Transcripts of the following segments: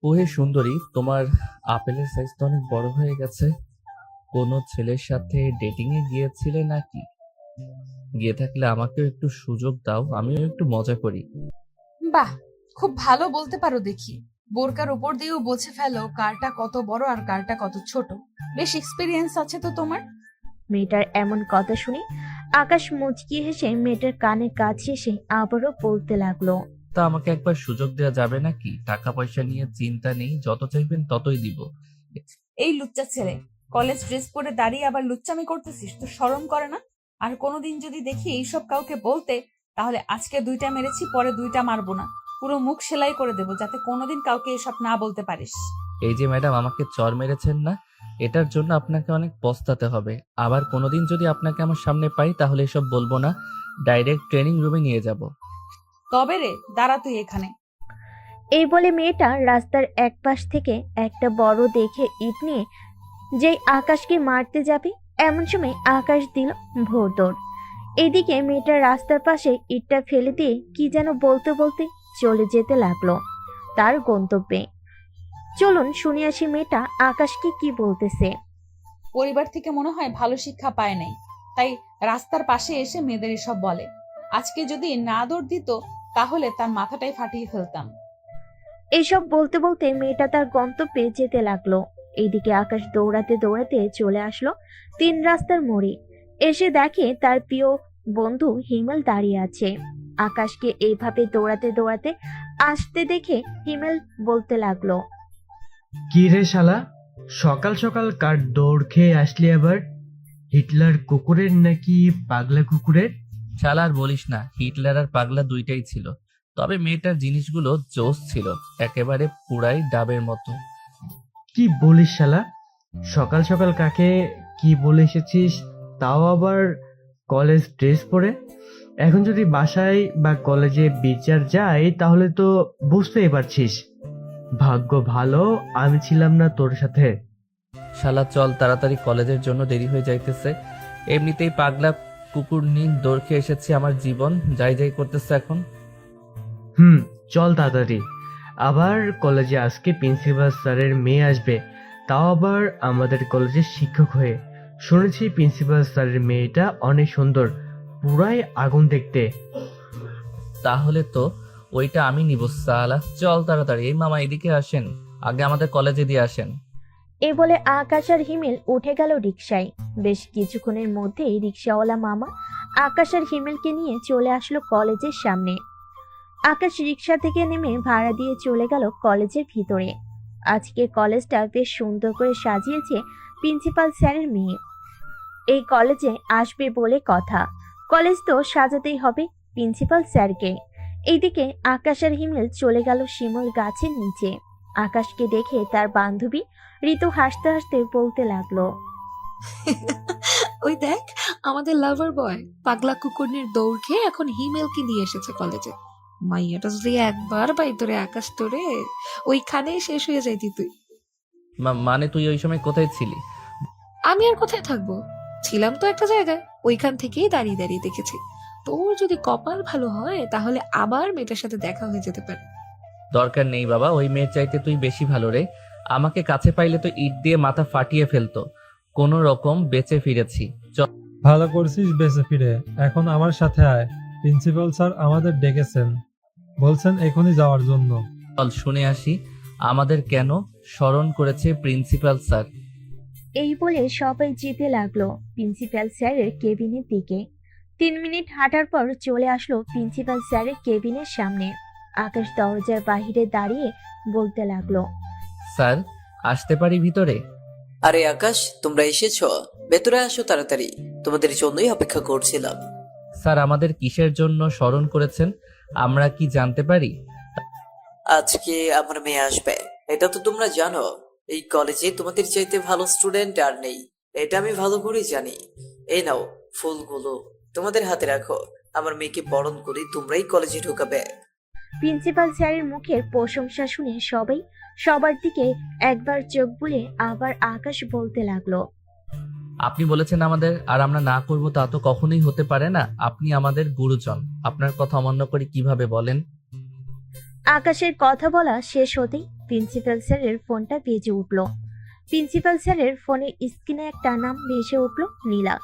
ওহে সুন্দরী, তোমার আপেলের সাইজ তো অনেক বড় হয়ে গেছে। কোনো ছেলের সাথে ডেটিং এ গিয়েছিলে নাকি? গিয়ে থাকলে আমাকেও একটু সুযোগ দাও, আমিও একটু মজা করি। বাহ, খুব ভালো বলতে পারো দেখি। বোরকার উপর দিয়েও বুঝে ফেলো কারটা কত বড় আর কারটা কত ছোট। বেশ এক্সপিরিয়েন্স আছে তো তোমার। মেয়েটার এমন কথা শুনে আকাশ মুচকি হেসে মেয়েটার কানে কাছে এসে আবারও বলতে লাগলো। তা আমাকে একবার সুযোগ দেওয়া যাবে নাকি? টাকা পয়সা নিয়ে চিন্তা নেই, যত চাইবেন ততই দিব। এই লুচ্চা ছেলে, কলেজ ড্রেস পরে দাঁড়িয়ে আবার লুচ্চামি করতেছিস, তো শরম করে না? আর কোনোদিন যদি দেখি এইসব কাউকে বলতে, তাহলে আজকে 2টা মেরেছি, পরে 2টা মারবো না, পুরো মুখ সেলাই করে দেবো, যাতে কোনোদিন কাউকে এসব না বলতে পারিস। এই যে ম্যাডাম আমাকে চর মেরেছেন না, এটার জন্য আপনাকে অনেক পস্তাতে হবে। আবার কোনোদিন যদি আপনাকে আমার সামনে পাই তাহলে এসব বলবো না, ডাইরেক্ট ট্রেনিং রুমে নিয়ে যাব। তবে রে, দাঁড়া তুই এখানে। এই বলে মেয়েটা রাস্তার এক পাশ থেকে একটা বড় দেখে ইট নিয়ে যেই আকাশকে মারতে যাবে, এমন সময় আকাশ দিল ভোর দৌড়। এদিকে মেয়েটা রাস্তার পাশে ইটটা ফেলে দিয়ে কি যেন বলতে বলতে চলে যেতে লাগলো তার গন্তব্যে। চলুন শুনে আসি মেয়েটা আকাশকে কি বলতেছে। পরিবার থেকে মনে হয় ভালো শিক্ষা পায় নাই, তাই রাস্তার পাশে এসে মেয়েদের এসব বলে। আজকে যদি না দৌড় দিত, তাহলে তার মাথাটাই ফাটিয়ে ফেলতাম। এইসব বলতে বলতে মেয়েটা তার গন্তব্যে যেতে লাগলো। এইদিকে আকাশ দৌড়াতে দৌড়াতে চলে আসলো 3 রাস্তার মোড়ে। এসে দেখে তার প্রিয় বন্ধু হিমেল দাঁড়িয়ে আছে। আকাশকে এইভাবে দৌড়াতে দৌড়াতে আসতে দেখে হিমেল বলতে লাগলো। কি রে শালা, সকাল সকাল কার দৌড় খেয়ে আসলি আবার? হিটলার কুকুরের নাকি পাগলা কুকুরের? শালা আর বলিস না, হিটলার আর পাগলা দুইটাই ছিল। তবে মেয়েটার জিনিসগুলো জোস ছিল, একেবারে পুরাই ডাবের মতো। কি বলিস শালা, সকাল সকাল কাকে কি বলে এসেছিস, তাও আবার কলেজ ড্রেস পরে? এখন যদি বাসায় বা কলেজে বিচার যায় তাহলে তো বুঝতেই পারছিস। ভাগ্য ভালো আমি ছিলাম না তোর সাথে। শালা চল তাড়াতাড়ি, কলেজের জন্য দেরি হয়ে যাইতেছে। এমনিতেই পাগলা কুকুর নিয়ে দৌড় খেয়ে এসেছি, আমার জীবন যাই যাই করতেছে এখন। চল তাড়াতাড়ি। আবার কলেজে আজকে প্রিন্সিপাল স্যারের মেয়ে আসবে, তাও আবার আমাদের কলেজের শিক্ষক হয়ে। শুনেছি প্রিন্সিপাল স্যারের মেয়েটা অনেক সুন্দর, পুরাই আগুন দেখতে। তাহলে তো ওইটা আমি নিব শালা। চল তাড়াতাড়ি, এই মামা এদিকে আসেন, আগে আমাদের কলেজে দিয়ে আসেন। এই বলে আকাশ আর হিমেল উঠে গেল রিকশায়। বেশ কিছুক্ষণের মধ্যেই রিকশাওয়ালা মামা আকাশ আর হিমেলকে নিয়ে চলে আসলো কলেজের সামনে। আকাশ রিকশা থেকে নেমে ভাড়া দিয়ে চলে গেল কলেজের ভিতরে। আজকে কলেজটা বেশ সুন্দর করে সাজিয়েছে প্রিন্সিপাল স্যারের মেয়ে। এই কলেজে আসবে বলে কথা, কলেজ তো সাজাতেই হবে প্রিন্সিপাল স্যারকে। এইদিকে আকাশ আর হিমেল চলে গেল শিমুল গাছের নিচে। আকাশকে দেখে তার বান্ধবী ঋতু হাসতে হাসতে বলতে লাগলো। ওই দেখ, আমাদের লাভার বয় পাগলা কুকুরনির দৌড় খেয়ে এখন হিমেলকে নিয়ে এসেছে কলেজে। মাইয়াটা যদি একবার বাই তোরে আকাশ তোরে, ওইখানেই শেষ হয়ে যাইতি তুই। মানে তুই ওই সময় কোথায় ছিলি? আমি আর কোথায় থাকবো, ছিলাম তো একটা জায়গায়, ওইখান থেকেই দাঁড়িয়ে দাঁড়িয়ে দেখেছি। তোর যদি কপাল ভালো হয় তাহলে আবার মেয়েটার সাথে দেখা হয়ে যেতে পারে। দরকার নেই বাবা, ওই মেয়ের চাইতে তুই বেশি ভালো রে। আমাকে কাছে পাইলে তো ইট দিয়ে মাথা ফাটিয়ে ফেলতো। কোনো রকম বেঁচে ফিরেছি। চল। ভালো করছিস বেঁচে ফিরে। এখন আমার সাথে আয়, প্রিন্সিপাল স্যার আমাদের ডেকেছেন, বলছেন এখনই যাওয়ার জন্য। চল শুনে আসি আমাদের কেন স্মরণ করেছে প্রিন্সিপাল স্যার। এই বলে সবাই যেতে লাগলো প্রিন্সিপাল স্যারের কেবিনের দিকে। 3 মিনিট হাঁটার পর চলে আসলো প্রিন্সিপাল স্যারের কেবিনের সামনে। আকাশ দরজার বাহিরে দাঁড়িয়ে বলতে লাগলো। স্যার, আসতে পারি ভিতরে? আরে আকাশ, তোমরা এসেছো? ভেতরে আসো তাড়াতাড়ি, তোমাদের জন্যই অপেক্ষা করছিলাম। স্যার, আমাদের কিসের জন্য স্মরণ করেছেন আমরা কি জানতে পারি? আজকে আমার মেয়ে আসবে, এটা তো তোমরা জানো। এই কলেজে তোমাদের চাইতে ভালো স্টুডেন্ট আর নেই, এটা আমি ভালো করে জানি। এই নাও ফুলগুলো, তোমাদের হাতে রাখো। আমার মেয়েকে বরণ করে তোমরাই কলেজে ঢুকাবে। প্রিন্সিপাল স্যারের মুখের প্রশংসা শুনে সবাই সবার দিকে একবার চোখ বুলে আবার আকাশ বলতে লাগলো। আপনি বলেছেন আমাদের, আর আমরা না করব তা তো কখনোই হতে পারে না। আপনি আমাদের গুরুজন, আপনার কথা অমান্য করে কিভাবে বলেন? আকাশের কথা বলা শেষ হতেই প্রিন্সিপাল স্যারের ফোনটা বেজে উঠল। প্রিন্সিপাল স্যারের ফোনের স্ক্রিনে একটা নাম ভেসে উঠল, নীলা।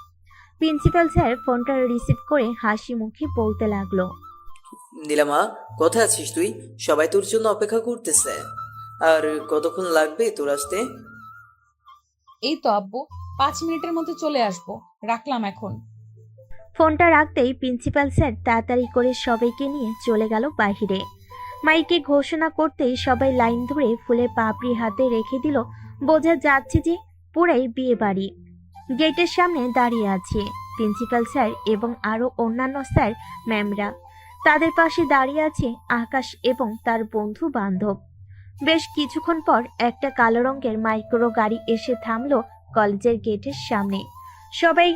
প্রিন্সিপাল স্যার ফোনটা রিসিভ করে হাসি মুখে বলতে লাগলো, নীলামা, কোথায় আছিস তুই? সবাই তোর জন্য অপেক্ষা করতেছে। আর কতক্ষণ লাগবে তোর আসতে? এই তো আব্বু, 5 মিনিটের মধ্যে চলে আসবো। রাখলাম এখন। ফোনটা রাখতেই প্রিন্সিপাল স্যার তাড়াতাড়ি করে সবাইকে নিয়ে চলে গেল বাহিরে। মাইকে ঘোষণা করতেই সবাই লাইন ধরে ফুলের পাপড়ি হাতে রেখে দিল। বোঝা যাচ্ছে যে পুরাই বিয়ে বাড়ি। গেটের সামনে দাঁড়িয়ে আছে প্রিন্সিপাল স্যার এবং আরো অন্যান্য স্যার ম্যামরা। তাদের পাশে দাঁড়িয়ে আছে আকাশ এবং তার বন্ধু বান্ধব। বেশ কিছুক্ষণ পর একটা কালো রঙের মাইক্রো গাড়ি এসে থামলো কলেজের গেটের সামনে। সবাই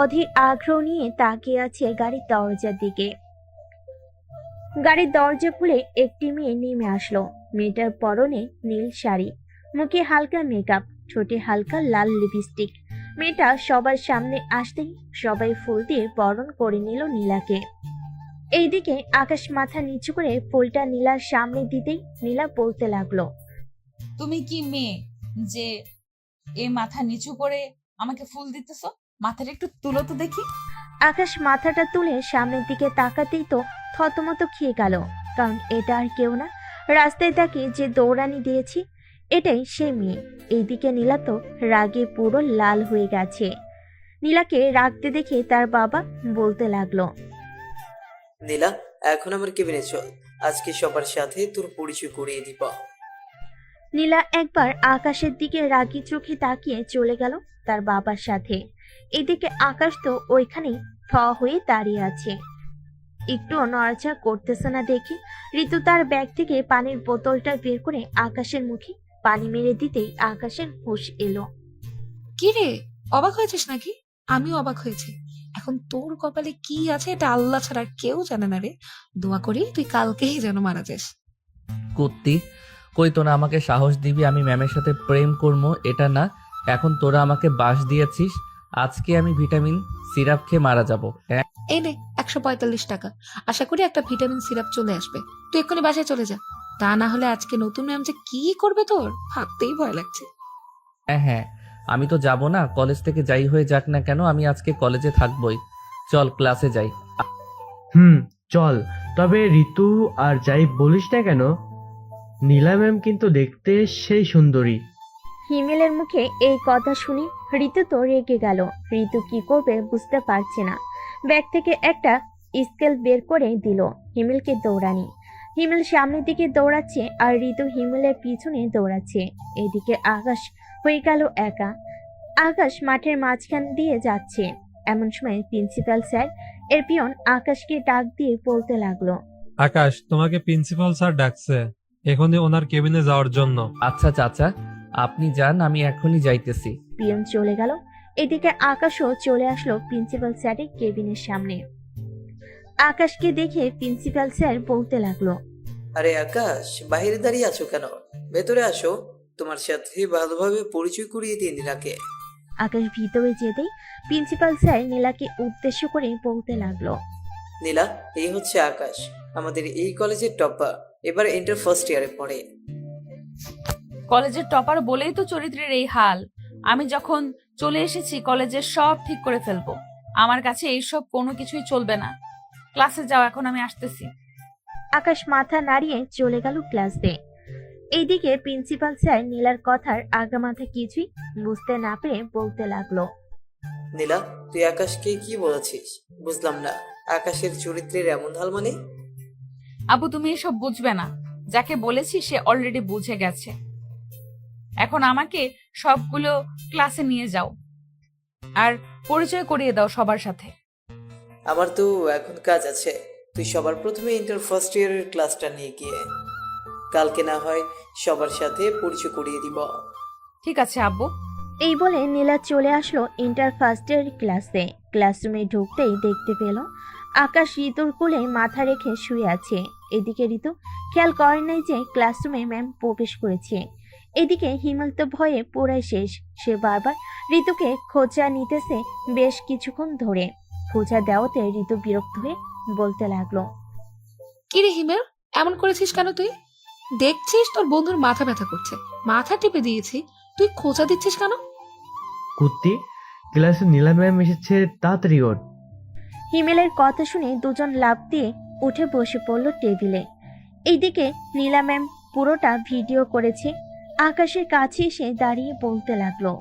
অধীর আগ্রহ নিয়ে তাকিয়ে আছে গাড়ির দরজার দিকে। গাড়ির দরজা খুলে একটি মেয়ে নেমে আসলো। মেয়েটার পরনে নীল শাড়ি, মুখে হালকা মেকআপ, ঠোঁটে হালকা লাল লিপস্টিক। মেয়েটা সবার সামনে আসতেই সবাই ফুল দিয়ে বরণ করে নিল নীলাকে। এইদিকে আকাশ মাথা নিচু করে ফুলটা নীলার সামনে দিতেই নীলা বলতে লাগলো, তুমি কি মেয়ে যে এ মাথা নিচু করে আমাকে ফুল দিতেছো? মাথাটা একটু তুলো তো দেখি। আকাশ মাথাটা তুলে সামনের দিকে তাকাতেই তো থতমত খেয়ে গেল, কারণ এটা আর কেউ না, রাস্তায় তাকে যে দৌড়ানি দিয়েছি এটাই সে মেয়ে। এইদিকে নীলা তো রাগে পুরো লাল হয়ে গেছে। নীলাকে রাগতে দেখে তার বাবা বলতে লাগলো, নীলা, এখন আমার কেবিনে চল। আজকে সবার সাথে তোর পরিচয় করিয়ে দিব। নীলা একবার আকাশের দিকে রাগি চোখে তাকিয়ে চলে গেল তার বাবার সাথে। এদিকে আকাশ তো ওইখানেই থ হয়ে দাঁড়িয়ে আছে, একটু নড়াচড়া করতেছে না দেখে ঋতু তার ব্যাগ থেকে পানির বোতলটা বের করে আকাশের মুখে পানি মেরে দিতেই আকাশের হুঁশ এলো। কি রে, অবাক হয়েছিস নাকি? আমিও অবাক হয়েছি। এখন তোর কপালে কি আছে এটা আল্লাহ ছাড়া আর কেউ জানে না রে। দোয়া করি তুই কালকেই যেন মারা যাস। কুত্তি, কই তোরা আমাকে সাহস দিবি আমি ম্যামের সাথে প্রেম করবো? এটা না, এখন তোরা আমাকে বাস দিয়েছিস। আজকে আমি ভিটামিন সিরাপ খেয়ে মারা যাবো। এই নে 145 টাকা। আশা করি একটা ভিটামিন সিরাপ চলে আসবে। তুই এক্ষুনি বাসায় চলে যা, তা না হলে আজকে নতুন ম্যাম যে কি করবে তোর ভাবতেই ভয় লাগছে। হ্যাঁ হ্যাঁ, আমি তো যাব না, কলেজ থেকে যাই হয়ে যাক না কেন আমি আজকে কলেজে থাকবই। চল ক্লাসে যাই। চল। তবে ঋতু আর যাই বলিস না কেন, নীলা ম্যাম কিন্তু দেখতে সেই সুন্দরী। হিমেলের মুখে এই কথা শুনে ঋতু তো রেগে গেল। ঋতু কি করবে বুঝতে পারছে না। ব্যাগ থেকে একটা স্কেল বের করে দিল হিমেলকে দৌড়ানি। হিমেল সামনের দিকে দৌড়াচ্ছে আর ঋতু হিমেলের পিছনে দৌড়াচ্ছে। এদিকে আকাশ হয়ে গেল একা। আকাশ মাঠের মাঝখান দিয়ে যাচ্ছে। এমন সময় প্রিন্সিপাল স্যার এর পিয়ন আকাশকে ডাক দিয়ে বলতে লাগলো, আকাশ, তোমাকে প্রিন্সিপাল স্যার ডাকছে এখনই ওনার কেবিনে যাওয়ার জন্য। আচ্ছা চাচা, আপনি যান, আমি এখনই যাইতেছি। পিয়ন চলে গেল। এদিকে আকাশও চলে আসলো প্রিন্সিপাল স্যারের কেবিনের সামনে। আকাশকে দেখে প্রিন্সিপাল স্যার বলতে লাগলো, আরে আকাশ, বাইরে দাঁড়িয়ে আছো কেন? ভেতরে আসো, তোমার সাথে ভালোভাবে পরিচয় করিয়ে দিই নীলাকে। আকাশ ভিতরে যেতেই প্রিন্সিপাল স্যার নীলাকে উদ্দেশ্য করে বলতে লাগলো, নীলা, এই হচ্ছে আকাশ, আমাদের এই কলেজের টপার, এবার ইন্টার ফার্স্ট ইয়ারে পড়ে। কলেজের টপার বলেই তো চরিত্রের এই হাল। আমি যখন চলে এসেছি কলেজের সব ঠিক করে ফেলবো। আমার কাছে এইসব কোনো কিছুই চলবে না। ক্লাসে যাও, এখন আমি আসতেছি। আকাশ মাথা নাড়িয়ে চলে গেল ক্লাসে। এইদিকে প্রিন্সিপাল স্যার নীলার কথার আগামাথা কিছুই বুঝতে না পেরে বলতে লাগলো, নীলা, তুই আকাশকে কি বলেছিস? বুঝলাম না, আকাশের চরিত্রের এমন হাল মানে? আবু, তুমি এসব বুঝবে না। যাকে বলেছি সে অলরেডি বুঝে গেছে। এখন আমাকে সবগুলো ক্লাসে নিয়ে যাও আর পরিচয় করিয়ে দাও সবার সাথে। আমার তো এখন কাজ আছে। তুই সবার প্রথমে ইন্টার ফার্স্ট ইয়ারের ক্লাসটা নিয়ে গিয়ে কালকে না হয় সবার সাথে পরিচয় করিয়ে দিব। ঠিক আছে আব্বু। এই বলে নীলা চলে আসলো ইন্টার ফার্স্ট ইয়ার ক্লাসে। ক্লাসরুমে ঢুকতেই দেখতে পেল আকাশ ঋতুর কোলে মাথা রেখে শুয়ে আছে। এদিকে ঋতু খেয়াল করে নাই যে ক্লাসরুমে ম্যাম প্রবেশ করেছে। এদিকে হিমেল তো ভয়ে পুরাই শেষ। সে বারবার ঋতুকে খোঁজা নিতেছে বেশ কিছুক্ষণ ধরে। খোঁজা দেওয়াতে ঋতু বিরক্ত হয়ে বলতে লাগলো, কি রে হিমেল, এমন করেছিস কেন তুই? দেখছিস তোর বন্ধুর মাথা ব্যথা করছে, মাথা টিপে দিয়েছি, তুই খোঁচা দিচ্ছিস কেন? কুত্তি, ক্লাসে নীলা ম্যাম এসেছে, তাড়াতাড়ি ওঠ। হিমেলের কথা শুনে দুজন লাফ দিয়ে উঠে বসে পড়ল টেবিলে। এইদিকে নীলা ম্যাম পুরোটা ভিডিও করেছে। আকাশের কাছে এসে দাঁড়িয়ে বলতে লাগলো,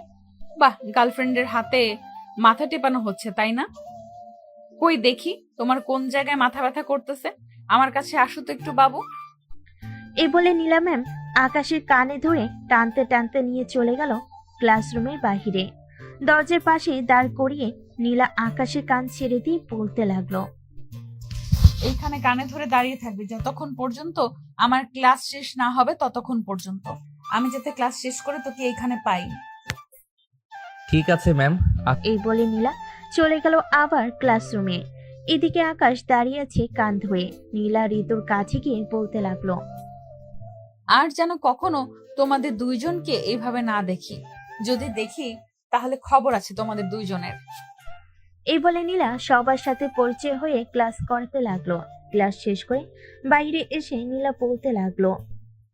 বাহ, গার্লফ্রেন্ডের হাতে মাথা টেপানো হচ্ছে তাই না? কই দেখি তোমার কোন জায়গায় মাথা ব্যথা করতেছে, আমার কাছে আসো তো একটু বাবু। এই বলে নীলা ম্যাম আকাশের কানে ধরে টানতে টানতে নিয়ে চলে গেল ক্লাসরুমের বাহিরে। দরজার পাশে দাঁড় করিয়ে নীলা আকাশের কান ছেড়ে দিয়ে বলতে লাগলো, এইখানে কানে ধরে দাঁড়িয়ে থাকবি যতক্ষণ পর্যন্ত আমার ক্লাস শেষ না হবে, ততক্ষণ পর্যন্ত। আমি যাতে ক্লাস শেষ করে তোকে এইখানে পাই। ঠিক আছে ম্যাম। এই বলে নীলা চলে গেল আবার ক্লাসরুমে। এদিকে আকাশ দাঁড়িয়ে আছে কান ধরে। নীলা ঋতুর কাছে গিয়ে বলতে লাগলো, আর যেন কখনো তোমাদের দুইজনকে এইভাবে না দেখি, যদি দেখি তাহলে খবর আছে তোমাদের দুইজনের। এই বলে নীলা সবার সাথে পরিচয় হয়ে ক্লাস করতে লাগলো। ক্লাস শেষ করে বাইরে এসে নীলা বলতে লাগলো,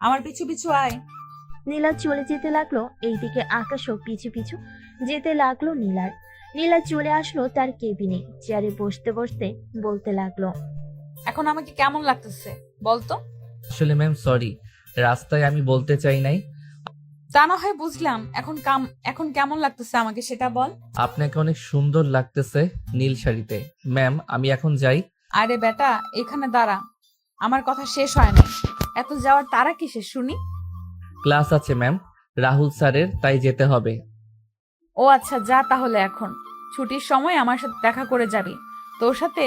আমার পিছু পিছু আয়। নীলা চলে যেতে লাগলো। এইদিকে আকাশও পিছু পিছু যেতে লাগলো নীলার। নীলা চলে আসলো তার কেবিনে। চেয়ারে বসতে বসতে বলতে লাগলো, এখন আমাকে কেমন লাগতেছে বলতো? আসলে ম্যাম সরি, রাস্তায় আমি বলতে চাই নাই। তা না হয় বুঝলাম, এখন কেমন লাগতেছে আমাকে সেটা বল। আপনাকে অনেক সুন্দর লাগতেছে নীল শাড়িতে। ম্যাম আমি এখন যাই। আরে বেটা, এখানে দাঁড়া, আমার কথা শেষ হয় না। এত যাওয়ার তারা কিসের শুনি? ক্লাস আছে ম্যাম, রাহুল স্যারের, তাই যেতে হবে। ও আচ্ছা, যা তাহলে। এখন ছুটির সময় আমার সাথে দেখা করে যাবি। তোর সাথে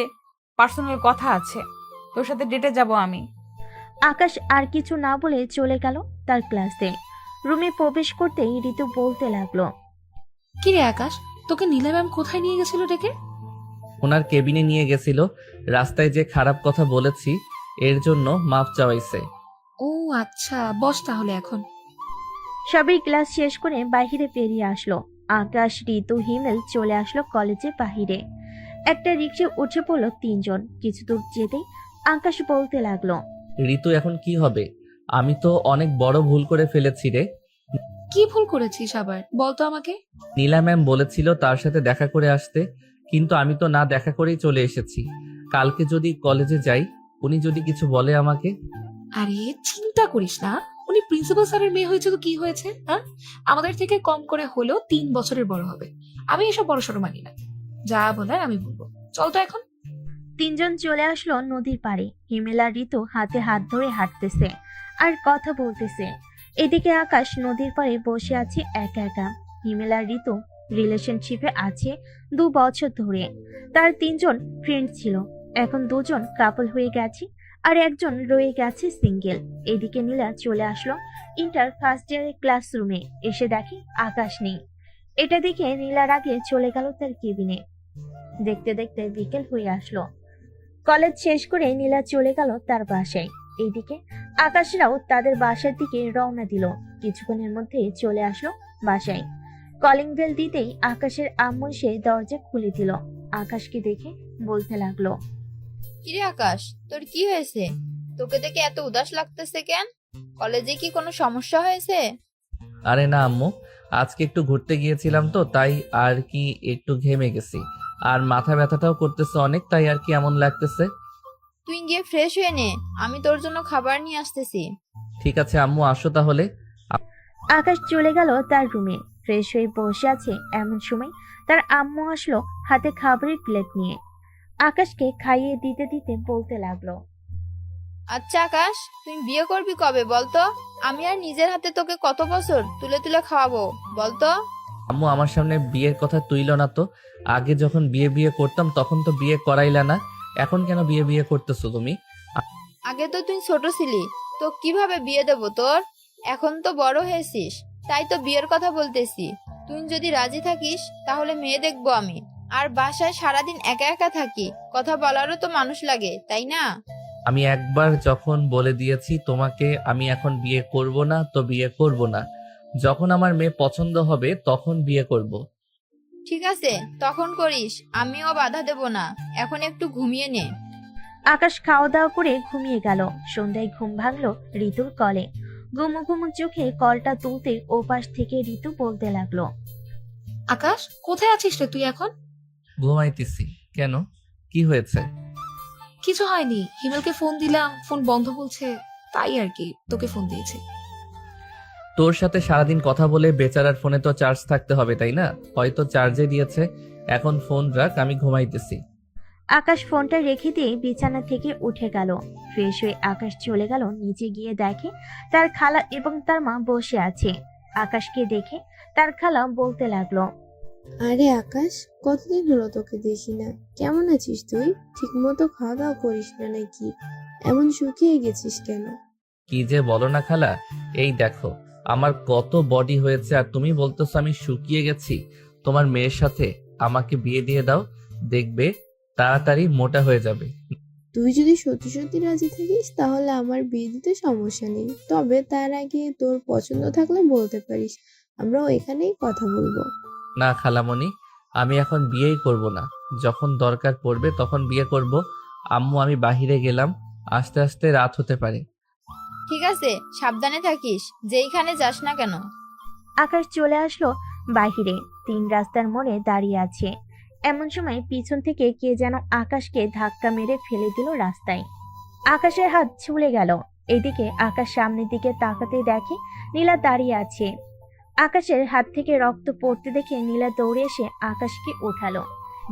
পার্সোনাল কথা আছে, তোর সাথে ডেটে যাব আমি। আকাশ আর কিছু না বলে চলে গেল তার ক্লাসে। রুমে প্রবেশ করতেই ঋতু বলতে লাগলো, কি রে আকাশ, তোকে নীলা ম্যাম কোথায় নিয়ে গেছিল ডেকে? ওনার কেবিনে নিয়ে গেছিল। রাস্তায় যে খারাপ কথা বলেছি এর জন্য মাফ চাওয়াইছে। ও আচ্ছা, বস তাহলে এখন। সবই ক্লাস শেষ করে বাহিরে বেরিয়ে আসলো। আকাশ, ঋতু, হিমেল চলে আসলো কলেজের বাহিরে। একটা রিক্সা উঠে পড়লো তিনজন। কিছু দূর যেতেই আকাশ বলতে লাগলো, ঋতু এখন কি হবে? আমি তো অনেক বড় ভুল করে ফেলেছি রে। কি ভুল করেছিস আবার বলতো আমাকে? নীলা ম্যাম বলেছিল তার সাথে দেখা করে আসতে, কিন্তু আমি তো না দেখা করেই চলে এসেছি। কালকে যদি কলেজে যাই, উনি যদি কিছু বলে আমাকে। আরে চিন্তা করিস না, উনি প্রিন্সিপাল স্যারের মেয়ে হয়েছে তো কি হয়েছে? হ্যাঁ, আমাদের থেকে কম করে হলেও 3 বছরের বড় হবে। আমি এসব বড়সড় মানি না, যা বলার আমি বলবো। চল তো এখন। তিনজন চলে আসলো নদীর পাড়ে। হিমেল আর ঋতু হাতে হাত ধরে হাঁটতেছে আর কথা বলতেছে। এদিকে আকাশ নদীর পাড়ে বসে আছে একা একা। হিমেল আর ঋতু রিলেশনশিপে আছে 2 বছর ধরে। তার 3জন ফ্রেন্ড ছিল, এখন 2জন কাপল হয়ে গেছে আর একজন রয়ে গেছে সিঙ্গেল। এদিকে নীলা চলে আসলো ইন্টার ফার্স্ট ইয়ারের ক্লাসরুমে। এসে দেখে আকাশ নেই। এটা দেখে নীলার আগে চলে গেল তার কেবিনে। দেখতে দেখতে বিকেল হয়ে আসলো। কলেজ শেষ করে নীলা চলে গেল তার বাসায়। এইদিকে আকাশরাও তাদের বাসার দিকে রওনা দিল। কিছুক্ষণের মধ্যে চলে আসলো বাসায়। কলিং বেল দিতেই আকাশের আম্মু এসে দরজা খুলে দিল। আকাশকে দেখে বলতে লাগলো, কিরে আকাশ, তোর কি হয়েছে? তোকে দেখে এত উদাস লাগতেছে কেন? কলেজে কি কোনো সমস্যা হয়েছে? আরে না আম্মু, আজকে একটু ঘুরতে গিয়েছিলাম তো, তাই আর কি একটু ঘেমে গেছি। আর মাথা ব্যথাটাও করতেছে অনেক, তাই আর কি এমন লাগতেছে। তুই গিয়ে ফ্রেশ হয়ে নে, আমি তোর জন্য খাবার নিয়ে আসতেছি। ঠিক আছে আম্মু, আসো তাহলে। আকাশ চলে গেল তার রুমে। ফ্রেশ হয়ে বসে আছে এমন সময় তার আম্মু আসলো হাতে খাবারের প্লেট নিয়ে। আকাশকে খাইয়ে দিতে দিতে বলতে লাগলো, আচ্ছা আকাশ, তুই বিয়ে করবি কবে বলতো? আমি আর নিজের হাতে তোকে কত বছর তুলে তুলে খাওয়াবো বলতো? আম্মু আমার সামনে বিয়ের কথা তুইল না তো। আগে যখন বিয়ে বিয়ে করতাম তখন তো বিয়ে করাইলা না, এখন কেন বিয়ে বিয়ে করতেছো তুমি? আগে তো তুই ছোট ছিলি, তো কিভাবে বিয়ে দেবো তোর? এখন তো বড় হয়েছিস, তাই তো বিয়ের কথা বলতেছি। তুই যদি রাজি থাকিস তাহলে মেয়ে দেখবো আমি। আর বাসায় সারাদিন একা একা থাকি, কথা বলারও তো মানুষ লাগে, তাই না? আমি একবার যখন বলে দিয়েছি তোমাকে আমি এখন বিয়ে করব না, তো বিয়ে করব না। যখন আমার মেয়ে পছন্দ হবে তখন বিয়ে করব। ঠিক আছে, তখন করিস, আমিও বাধা দেব না। এখন একটু ঘুমিয়ে নে। আকাশ খাওয়া দাওয়া করে ঘুমিয়ে গেল। সন্ধ্যায় ঘুম ভাঙলো ঋতুর কলে। ঘুমু ঘুমু চোখে কলটা তুলতে ওপাশ থেকে ঋতু বলতে লাগলো, আকাশ, কোথায় আছিস রে তুই এখন? ঘুমাইতেছি। কেন, কি হয়েছে? কিছু হয়নি, হিমেলকে ফোন দিলাম, ফোন বন্ধ বলছে, তাই আর কি তোকে ফোন দিয়েছি। তোর সাথে সারাদিন কথা বলে বেচারার ফোনে তো চার্জ থাকতে হবে, তাই না? হয়তো চার্জে দিয়েছে। এখন ফোন রাখ, আমি ঘুমাইতেছি। আকাশ ফোনটা রেখে দিয়ে বিছানা থেকে উঠে গেল। ফ্রেশ হয়ে আকাশ চলে গেল নিচে, গিয়ে দেখে তার খালা এবং তার মা বসে আছে। আকাশকে দেখে তার খালা বলতে লাগলো, আরে আকাশ, কতদিন হলো তোকে দেখি না। কেমন আছিস তুই? ঠিক মতো খাওয়া দাওয়া করিস না নাকি? এমন শুকিয়ে গেছিস কেন? কি যে বলো না খালা, এই দেখো আমার কত বডি হয়েছে আর তুমি বলতেছো আমি শুকিয়ে গেছি। তোমার মেয়ের সাথে আমাকে বিয়ে দিয়ে দাও, দেখবে তাড়াতাড়ি মোটা হয়ে যাবে। তুই যদি সত্যি সত্যি রাজি থাকিস তাহলে আমার বিয়ে দিতে সমস্যা নেই, তবে তার আগে তোর পছন্দ থাকলে বলতে পারিস, আমরাও এখানেই কথা বলবো। না খালামণি, আমি এখন বিয়েই করব না। যখন দরকার পড়বে তখন বিয়ে করব। আম্মু, আমি বাহিরে গেলাম, আস্তে আস্তে রাত হতে পারে। ঠিক আছে, সাবধানে থাকিস, যেইখানে যাস না কেন। আকাশ চলে আসলো বাহিরে। 3 রাস্তার মোড়ে দাঁড়িয়ে আছে। এমন সময় পিছন থেকে কে যেন আকাশকে ধাক্কা মেরে ফেলে দিল রাস্তায়। আকাশের হাত ছুলে গেল। এদিকে আকাশ সামনের দিকে তাকাতে দেখে নীলা দাঁড়িয়ে আছে। আকাশের হাত থেকে রক্ত পড়তে দেখে নীলা দৌড়ে এসে আকাশকে ওঠালো।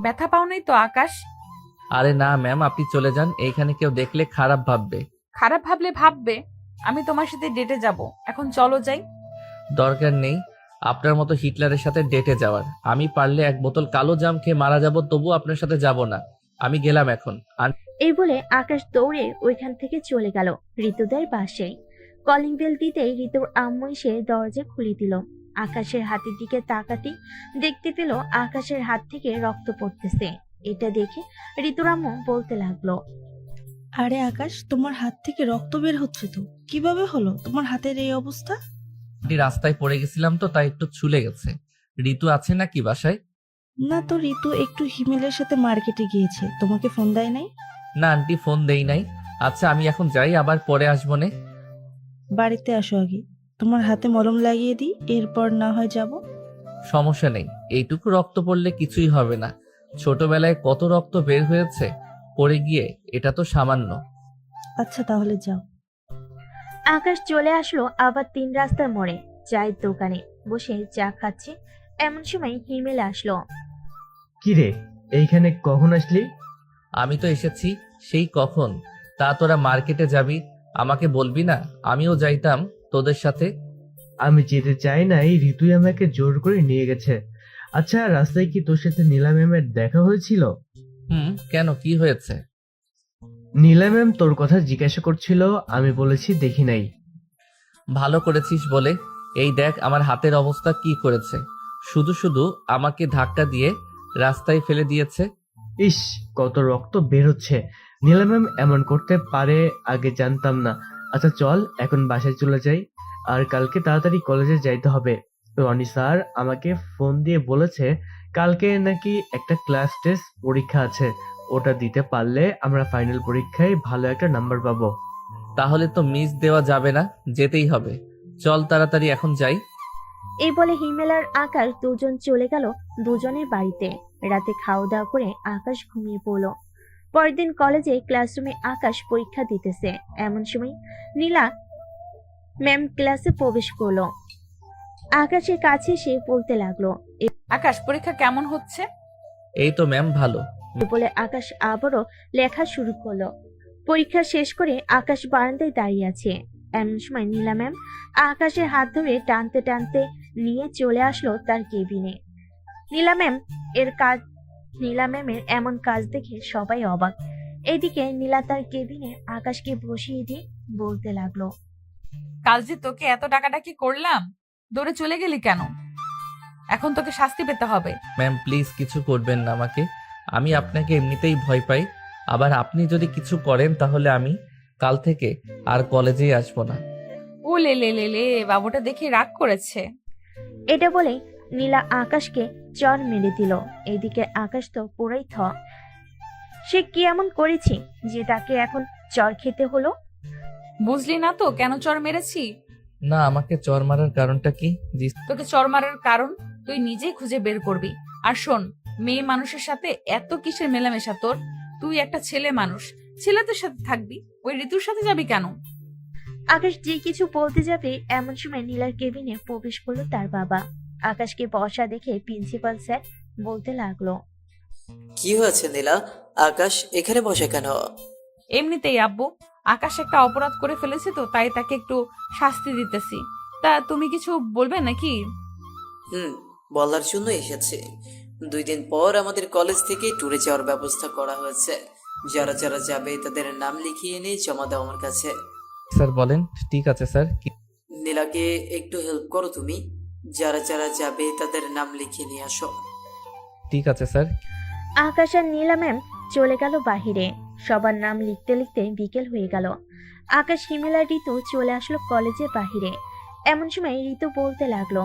ব্যথা পাও নাই তো আকাশ? আরে না ম্যাম, আপনি চলে যান, এইখানে কেউ দেখলে খারাপ ভাববে। খারাপ ভাবলে ভাববে, আমি তোমার সাথে ডেটে যাব। এখন চলো যাই। দরকার নেই আপনার মতো হিটলারের সাথে ডেটে যাওয়ার। আমি পারলে 1 বোতল কালো জাম খেয়ে মারা যাব, তবু আপনার সাথে যাব না। আমি গেলাম এখন। এই বলে আকাশ দৌড়ে ওইখান থেকে চলে গেল ঋতুদের বাসায়। কলিং বেল দিতেই ঋতুর আম্মু এসে দরজা খুলে দিল। আকাশের হাতের দিকে তাকাতে দেখতে পেল আকাশের হাত থেকে রক্ত পড়তেছে। এটা দেখে ঋতুর আম্মু বলতে লাগলো, আরে আকাশ, তোমার হাত থেকে রক্ত বের হচ্ছে তো, কিভাবে হলো তোমার হাতের এই অবস্থা? আমি রাস্তায় পড়ে গেছিলাম তো, তাই একটু ছুলে গেছে। ঋতু আছে নাকি বাসায়? না তো, ঋতু একটু হিমেলের সাথে মার্কেটে গিয়েছে, তোমাকে ফোন দেয় নাই? না আন্টি, ফোন দেই নাই। আচ্ছা আমি এখন যাই, আবার পরে আসবো নে। বাড়িতে আসো আগে, তোমার হাতে মলম লাগিয়ে দিই, এরপর না হয় যাব। সমস্যা নেই, এইটুকু রক্ত পড়লে কিছুই হবে না। ছোটবেলায় কত রক্ত বের হয়েছে পড়ে গিয়ে, এটা তো সামান্য। আচ্ছা তাহলে যাও। আকাশ চলে আসলো আবার 3 রাস্তার মোড়ে চায়ের দোকানে বসে চা খাচ্ছে। এমন সময় হিমেল আসলো। কি রে, এইখানে কখন আসলি? আমি তো এসেছি সেই কখন। তা তোরা মার্কেটে যাবি, আমাকে বলবি না? আমিও যাইতাম তোদের সাথে। আমি যেতে চাই নাই, ঋতুই আমাকে জোর করে নিয়ে গেছে। আচ্ছা, রাস্তায় কি তোর সাথে নীলা ম্যামের দেখা হয়েছিল? কেন, কি হয়েছে? নীলা ম্যাম তোর কথা জিজ্ঞাসা করছিল, আমি বলেছি দেখি নাই। ভালো করেছিস বলে। এই দেখ আমার হাতের অবস্থা কি করেছে, শুধু শুধু আমাকে ধাক্কা দিয়ে রাস্তায় ফেলে দিয়েছে। ইস, কত রক্ত বের হচ্ছে। নীলা ম্যাম এমন করতে পারে আগে জানতাম না। আচ্ছা চল এখন বাসায় চলে যাই, আর কালকে তাড়াতাড়ি কলেজে যাইতে হবে। রনি স্যার আমাকে ফোন দিয়ে বলেছে কালকে নাকি একটা ক্লাস টেস্ট পরীক্ষা আছে, ওটা দিতে পারলে আমরা ফাইনাল পরীক্ষায় ভালো একটা নাম্বার পাবো। তাহলে তো মিস দেওয়া যাবে না, যেতেই হবে। চল তাড়াতাড়ি এখন যাই। এই বলে হিমেল আর আকাশ দুজন চলে গেল দুজনের বাড়িতে। রাতে খাওয়া দাওয়া করে আকাশ ঘুমিয়ে পড়লো। পরের দিন কলেজে ক্লাসরুমে আকাশ পরীক্ষা দিতেছে। এমন সময় নীলা ম্যাম ক্লাসে প্রবেশ করলো। আকাশের কাছে সে বলতে লাগলো, আকাশ, পরীক্ষা কেমন হচ্ছে? এই তো ম্যাম, ভালো। বলে আকাশ আবারও লেখা শুরু করলো। পরীক্ষা শেষ করে আকাশ বারান্দায় দাঁড়িয়ে আছে। এমন সময় নীলা ম্যাম আকাশের হাত ধরে টানতে টানতে নিয়ে চলে আসলো তার কেবিনে। নীলা ম্যামের এমন কাজ দেখে সবাই অবাক। এদিকে নীলা তার কেবিনে আকাশকে বসিয়ে দিয়ে বলতে লাগলো, কাল যে তোকে এত ডাকাডাকি করলাম, দৌড়ে চলে গেলি কেন? এখন তোকে শাস্তি পেতে হবে। ম্যাম প্লিজ কিছু করবেন না আমাকে, আমি আপনাকে এমনিতেই ভয় পাই। আবার আপনি যদি কিছু করেন তাহলে আমি কাল থেকে আর কলেজেই আসবো না। ও লে লে লে লে, বাবুটা দেখে রাগ করেছে। এটা বলে নীলা আকাশকে চর মেরে দিল। এদিকে আকাশ তো পুরাই সে কি এমন করেছে যে তাকে এখন চর খেতে হলো? বুঝলি না তো কেন চর মেরেছি? না, আমাকে চর মারার কারণটা কি? জি তোকে চর মারার কারণ তুই নিজেই খুঁজে বের করবি। আর শোন, মেয়ে মানুষের সাথে এত কিসের মেলামেশা তোর? তুই একটা ছেলে মানুষ, ছেলেদের সাথে থাকবি, ওই ঋতুর সাথে যাবি কেন? আকাশ যে কিছু বলতে যাবে এমন সময় নীলার কেবিনে প্রবেশ করলো তার বাবা। আকাশকে বসা দেখে প্রিন্সিপাল স্যার বলতে লাগলো, কি হয়েছে নীলা? আকাশ এখানে বসে কেন? এমনিতেই আব্বু, আকাশ একটা অপরাধ করে ফেলেছে তো তাই তাকে একটু শাস্তি দিতেছি। তা তুমি কিছু বলবে নাকি? বলার জন্য এসেছি। 2 দিন পর আমাদের কলেজ থেকে ট্যুরে যাওয়ার ব্যবস্থা করা হয়েছে। যারা যারা যাবে তাদের নাম লিখিয়ে নিয়ে জমা দাও আমার কাছে। স্যার বলেন। ঠিক আছে স্যার। নীলাকে একটু হেল্প করো তুমি। যারা যারা যাবে তাদের নাম লিখিয়ে নিয়ে আসো। ঠিক আছে স্যার। আকাশ আর নীলা ম্যাম চলে গেল বাহিরে। সবার নাম লিখতে লিখতে বিকেল হয়ে গেল। আকাশ, হিমেল আর ঋতু চলে আসলো কলেজের বাহিরে। এমন সময় ঋতু বলতে লাগলো,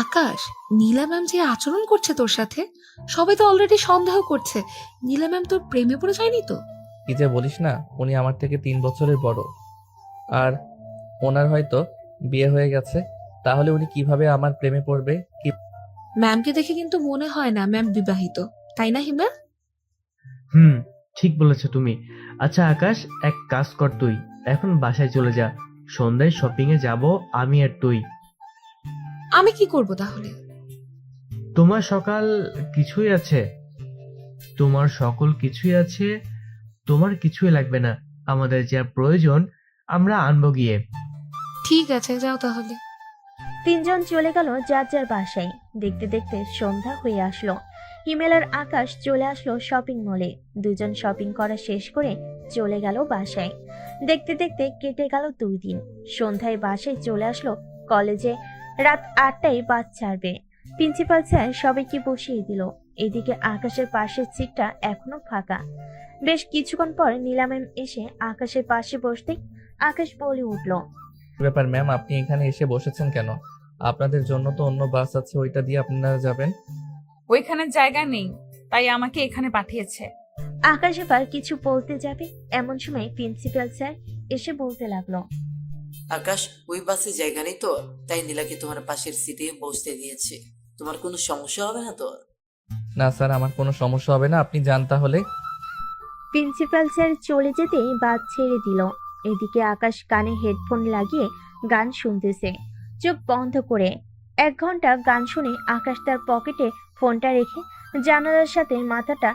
আকাশ, নীলা ম্যাম যে আচরণ করছে তোর সাথে, সবাই তো অলরেডি সন্দেহ করছে নীলা ম্যাম তোর প্রেমে পড়ে যায়নি তো? কি যে বলিস না, উনি আমার থেকে 3 বছরের বড়, আর ওনার হয়তো বিয়ে হয়ে গেছে। তাহলে উনি কিভাবে আমার প্রেমে পড়বে? কি ম্যামকে দেখে কিন্তু মনে হয় না ম্যাম বিবাহিত, তাই না হিমেল? ঠিক বলেছো তুমি। আচ্ছা আকাশ, এক কাজ কর, তুই এখন বাসায় চলে যা। সন্ধ্যায় শপিং এ যাব আমি আর তুই। আমি কি করব তাহলে? তোমার সকাল কিছুই আছে, তোমার সকল কিছুই আছে, তোমার কিছুই লাগবে না। আমাদের যা প্রয়োজন আমরা আনবো গিয়ে। ঠিক আছে, যাও তাহলে। তিনজন চলে গেল যার যার বাসায়। দেখতে দেখতে সন্ধ্যা হয়ে আসলো। হিমেল আর আকাশ চলে আসলো শপিং মলে। দুজন শপিং করা শেষ করে চলে গেল বাসায়। দেখতে দেখতে কেটে গেল 2 দিন। সন্ধ্যায় বাসায় চলে আসলো কলেজে। রাত 8টায় বাস ছাড়বে। প্রিন্সিপাল স্যার সবাইকে বসিয়ে দিল। এদিকে আকাশের পাশের সিটটা এখনো ফাঁকা। বেশ কিছুক্ষণ পর নীলা ম্যাম এসে আকাশের পাশে বসতেই আকাশ বলে উঠল, ব্যাপার ম্যাম, আপনি এখানে এসে বসেছেন কেন? আপনাদের জন্য তো অন্য বাস আছে, ওইটা দিয়ে আপনারা যাবেন। ওইখানে জায়গা নেই, তাই আমাকে এখানে পাঠিয়েছে। আকাশ এবার কিছু বলতে যাবে এমন সময় প্রিন্সিপাল স্যার এসে বলতে লাগলো, আকাশ, ওই বাসে জায়গা নেই তো, তাই নীলাকে তোমার পাশের সিটে বসতে দিয়েছি। তোমার কোনো সমস্যা হবে না তো? না স্যার, আমার কোনো সমস্যা হবে না, আপনি যান তাহলে। প্রিন্সিপাল স্যার চলে যেতেই বাস ছেড়ে দিল। এদিকে আকাশ কানে হেডফোন লাগিয়ে গান শুনতেছে চোখ বন্ধ করে। 1 ঘন্টা গান শুনে আকাশ তার পকেটে ফোনটা রেখে জানালার সাথে মাথাটা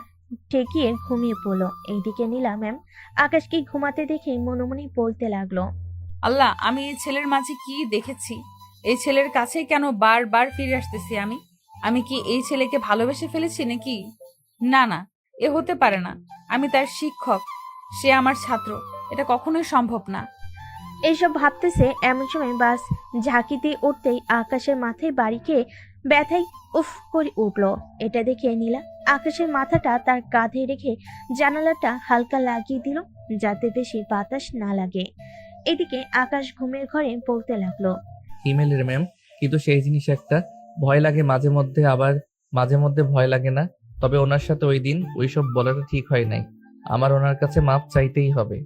ঠেকিয়ে ঘুমিয়ে পড়লো। এইদিকে নীলা ম্যাম আকাশকে ঘুমাতে দেখে মনে মনে বলতে লাগলো, আল্লাহ, আমি এই ছেলের মাঝে কি দেখেছি? এই ছেলের কাছে কেন বারবার ফিরে আসতেছি আমি? আমি কি এই ছেলেকে ভালোবেসে ফেলেছি নাকি? না না, এ হতে পারে না। আমি তার শিক্ষক, সে আমার ছাত্র, এটা কখনোই সম্ভব না। এইসব ভাবতেছে এমন সময় বাস ঝাঁকিতে উঠতেই আকাশের মাথায় বাড়ি খেয়ে ব্যথায় উফ করে উঠল। এটা দেখে নীলা আকাশের মাথাটা তার কাঁধে রেখে জানালাটা হালকা লাগিয়ে দিল যাতে বেশি বাতাস না লাগে। এদিকে আকাশ ঘুমের ঘরে বলতে লাগলো, ইমেলের ম্যাম, কিন্তু সেই জিনিস একটা ভয় লাগে মাঝে মধ্যে, আবার মাঝে মধ্যে ভয় লাগে না। তবে ওনার সাথে ওই দিন ওইসব বলাটা ঠিক হয় নাই। আমার ওনার কাছে মাপ চাইতেই হবে।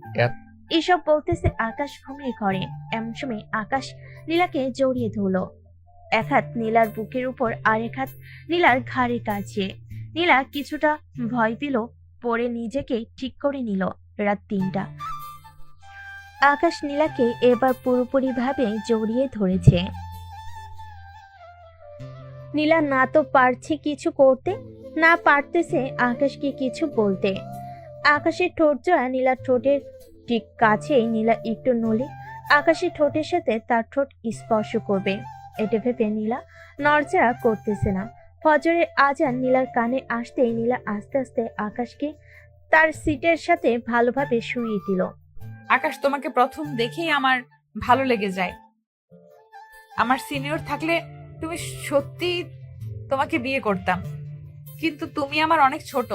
এসব বলতেছে আকাশ ঘুমিয়ে ঘরে। এমন সময় আকাশ নীলাকে জড়িয়ে ধরলো। 1 হাত নীলার বুকের উপর আর 1 হাত নীলার ঘাড়ের কাছে। নীলা কিছুটা ভয় পেল, পরে নিজেকে ঠিক করে নিল। রাত 3টা। আকাশ নীলাকে এবার পুরোপুরি ভাবে জড়িয়ে ধরেছে। নীলা না তো পারছে কিছু করতে, না পারতেছে আকাশকে কিছু বলতে। আকাশের ঠোঁট জোড়া নীলার ঠোঁটের ঠিক কাছেই নীলা একটু নড়ে আকাশের ঠোঁটের সাথে তার ঠোঁট স্পর্শ করবে। এটা ভেবে নীলা নড়চড়া করতেছে না। ফজরের আজান নীলার কানে আসতেই নীলা আস্তে আস্তে আকাশকে তার সিটের সাথে ভালোভাবে শুইয়ে দিল। আকাশ, তোমাকে প্রথম দেখেই আমার ভালো লেগে যায়। আমার সিনিয়র থাকলে তুমি সত্যি তোমাকে বিয়ে করতাম, কিন্তু তুমি আমার অনেক ছোট।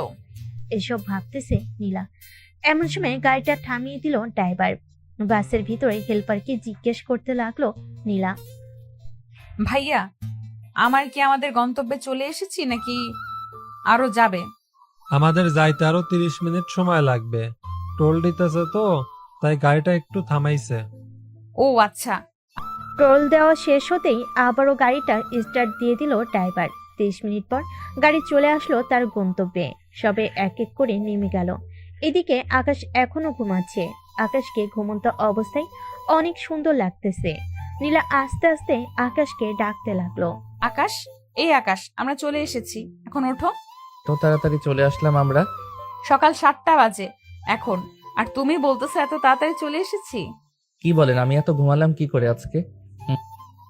এসব ভাবতেছে নীলা। এমন সময় গাড়িটা থামিয়ে দিল ড্রাইভার। বাসের ভিতরে হেল্পারকে জিজ্ঞেস করতে লাগলো নীলা, ভাইয়া, আমার কি আমাদের গন্তব্যে চলে এসেছি নাকি আরো যাবে? আমাদের যাইতে আরো 30 মিনিট সময় লাগবে। টোল দিতেছে তো, তাই গাড়িটা একটু থামাইছে। ও আচ্ছা। টোল দেওয়া শেষ হতেই আবারও গাড়িটা স্টার্ট দিয়ে দিল ড্রাইভার। 30 মিনিট পর গাড়ি চলে আসলো তার গন্তব্যে। সবে এক এক করে নেমে গেল। এদিকে আকাশ এখনো ঘুমাচ্ছে। আকাশকে ঘুমন্ত অবস্থায় অনেক সুন্দর লাগতেছে। নীলা আস্তে আস্তে আকাশকে ডাকতে লাগলো। আকাশ, এই আকাশ, আমরা চলে এসেছি, এখন ওঠো। তো তাড়াতাড়ি চলে আসলাম আমরা। সকাল 7টা বাজে এখন, আর তুমি বলতেছো এত তাড়াতাড়ি চলে এসেছি? কি বলেন, আমি এত ঘুমালাম কি করে আজকে?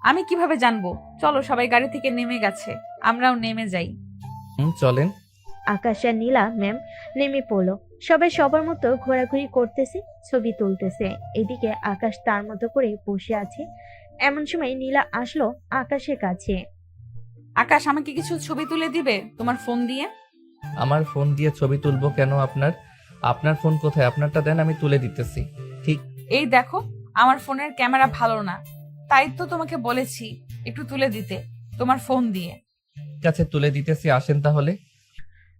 আমি কিভাবে জানবো? চলো, সবাই গাড়ি থেকে নেমে গেছে, আমরাও নেমে যাই। চলেন। আকাশ আর নীলা ম্যাম নেমে পড়লো। সবাই সবার মতো ঘোরাঘুরি করতেছে, ছবি তুলতেছে। এদিকে আকাশ তার মতো করে বসে আছে। এমন সময় নীলা আসলো আকাশের কাছে। আকাশ, আমাকে কিছু ছবি তুলে দিবে তোমার ফোন দিয়ে? আমার ফোন দিয়ে ছবি তুলবো কেন? আপনার ফোন কোথায়? আপনারটা দেন, আমি তুলে দিতেছি। ঠিক এই দেখো, আমার ফোনের ক্যামেরা ভালো না, তাই তো তোমাকে বলেছি একটু তুলে দিতে তোমার ফোন দিয়ে। আছে, তুলে দিতেছি, আসেন তাহলে।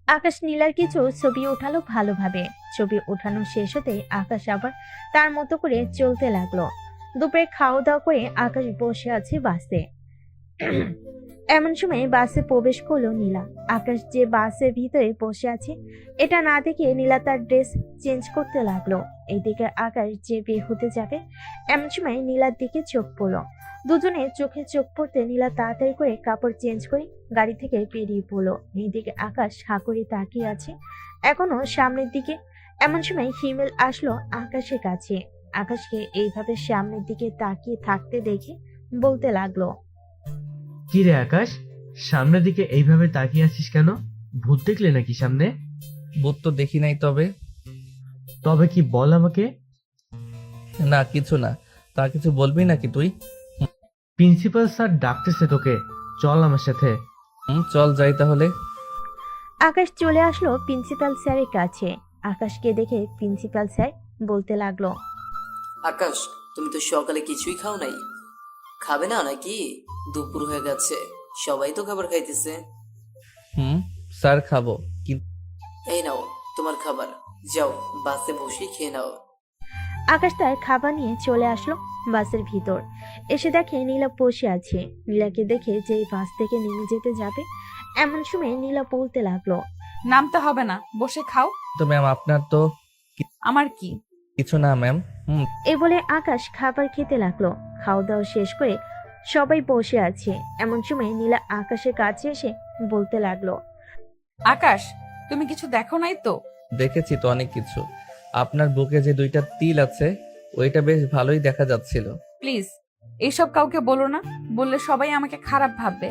আকাশ নীলার কিছু ছবি ওঠালো ভালোভাবে। ছবি ওঠানো শেষ হতে আকাশ আবার তার মতো করে চলতে লাগলো। দুপুরে খাওয়া দাওয়া করে আকাশ বসে আছে বাসে। এমন সময় বাসে প্রবেশ করলো নীলা। আকাশ যে বাসের ভিতরে বসে আছে এটা না দেখে নীলা তার ড্রেস চেঞ্জ করতে লাগলো। এইদিকে আকাশ যে বের হতে যাবে, এমন সময় নীলার দিকে চোখ পড়লো। দুজনে চোখে চোখ পড়তে নীলা তাড়াতাড়ি করে কাপড় চেঞ্জ করে গাড়ি থেকে বেরিয়ে পড়লো। এইদিকে আকাশ হা করে তাকিয়ে আছে এখনো সামনের দিকে। এমন সময় হিমেল আসলো আকাশের কাছে। আকাশকে এইভাবে সামনের দিকে তাকিয়ে থাকতে দেখে বলতে লাগলো, কি রে আকাশ, সামনের দিকে এইভাবে তাকিয়ে আছিস কেন? ভূত দেখলে নাকি সামনে? ভূত তো দেখি নাই, তবে তবে কি বল আমাকে। না, কিছু না। তা কিছু বলবি নাকি তুই? প্রিন্সিপাল স্যার ডাকতেছে তোকে, চল আমার সাথে। চল যাই তাহলে। আকাশ চলে আসলো প্রিন্সিপাল স্যারের কাছে। আকাশকে দেখে প্রিন্সিপাল স্যার বলতে লাগলো, আকাশ, তুমি তো সকালে কিছুই খাও নাই, খাবে না নাকি? দুপুর হয়ে গেছে, সবাই তো খাবার খাইতেছে। স্যার, খাবো কিন্তু। এই নাও তোমার খাবার, যাও বাসে বসে খেয়ে নাও। আকাশ তার খাবার নিয়ে চলে আসলো বাসের ভিতর। এসে দেখে নীলা বসে আছে। নীলাকে দেখে যেই বাস থেকে নেমে যেতে যাবে, এমন সময় নীলা বলতে লাগলো, নামতে হবে না, বসে খাও। তো ম্যাম, আপনার তো আমার কি? কিছু না ম্যাম। এ বলে আকাশ খাবার খেতে লাগলো। খাওয়া দাওয়া শেষ করে সবাই বসে আছে। এমন সময় নীলা আকাশের কাছে এসে বলতে লাগলো, আকাশ, তুমি কিছু দেখো নাই তো? দেখেছি তো অনেক কিছু। আপনার বুকে যে 2টা তিল আছে, ওইটা বেশ ভালোই দেখা যাচ্ছিল। প্লিজ এইসব কাউকে বলো না, বললে সবাই আমাকে খারাপ ভাববে।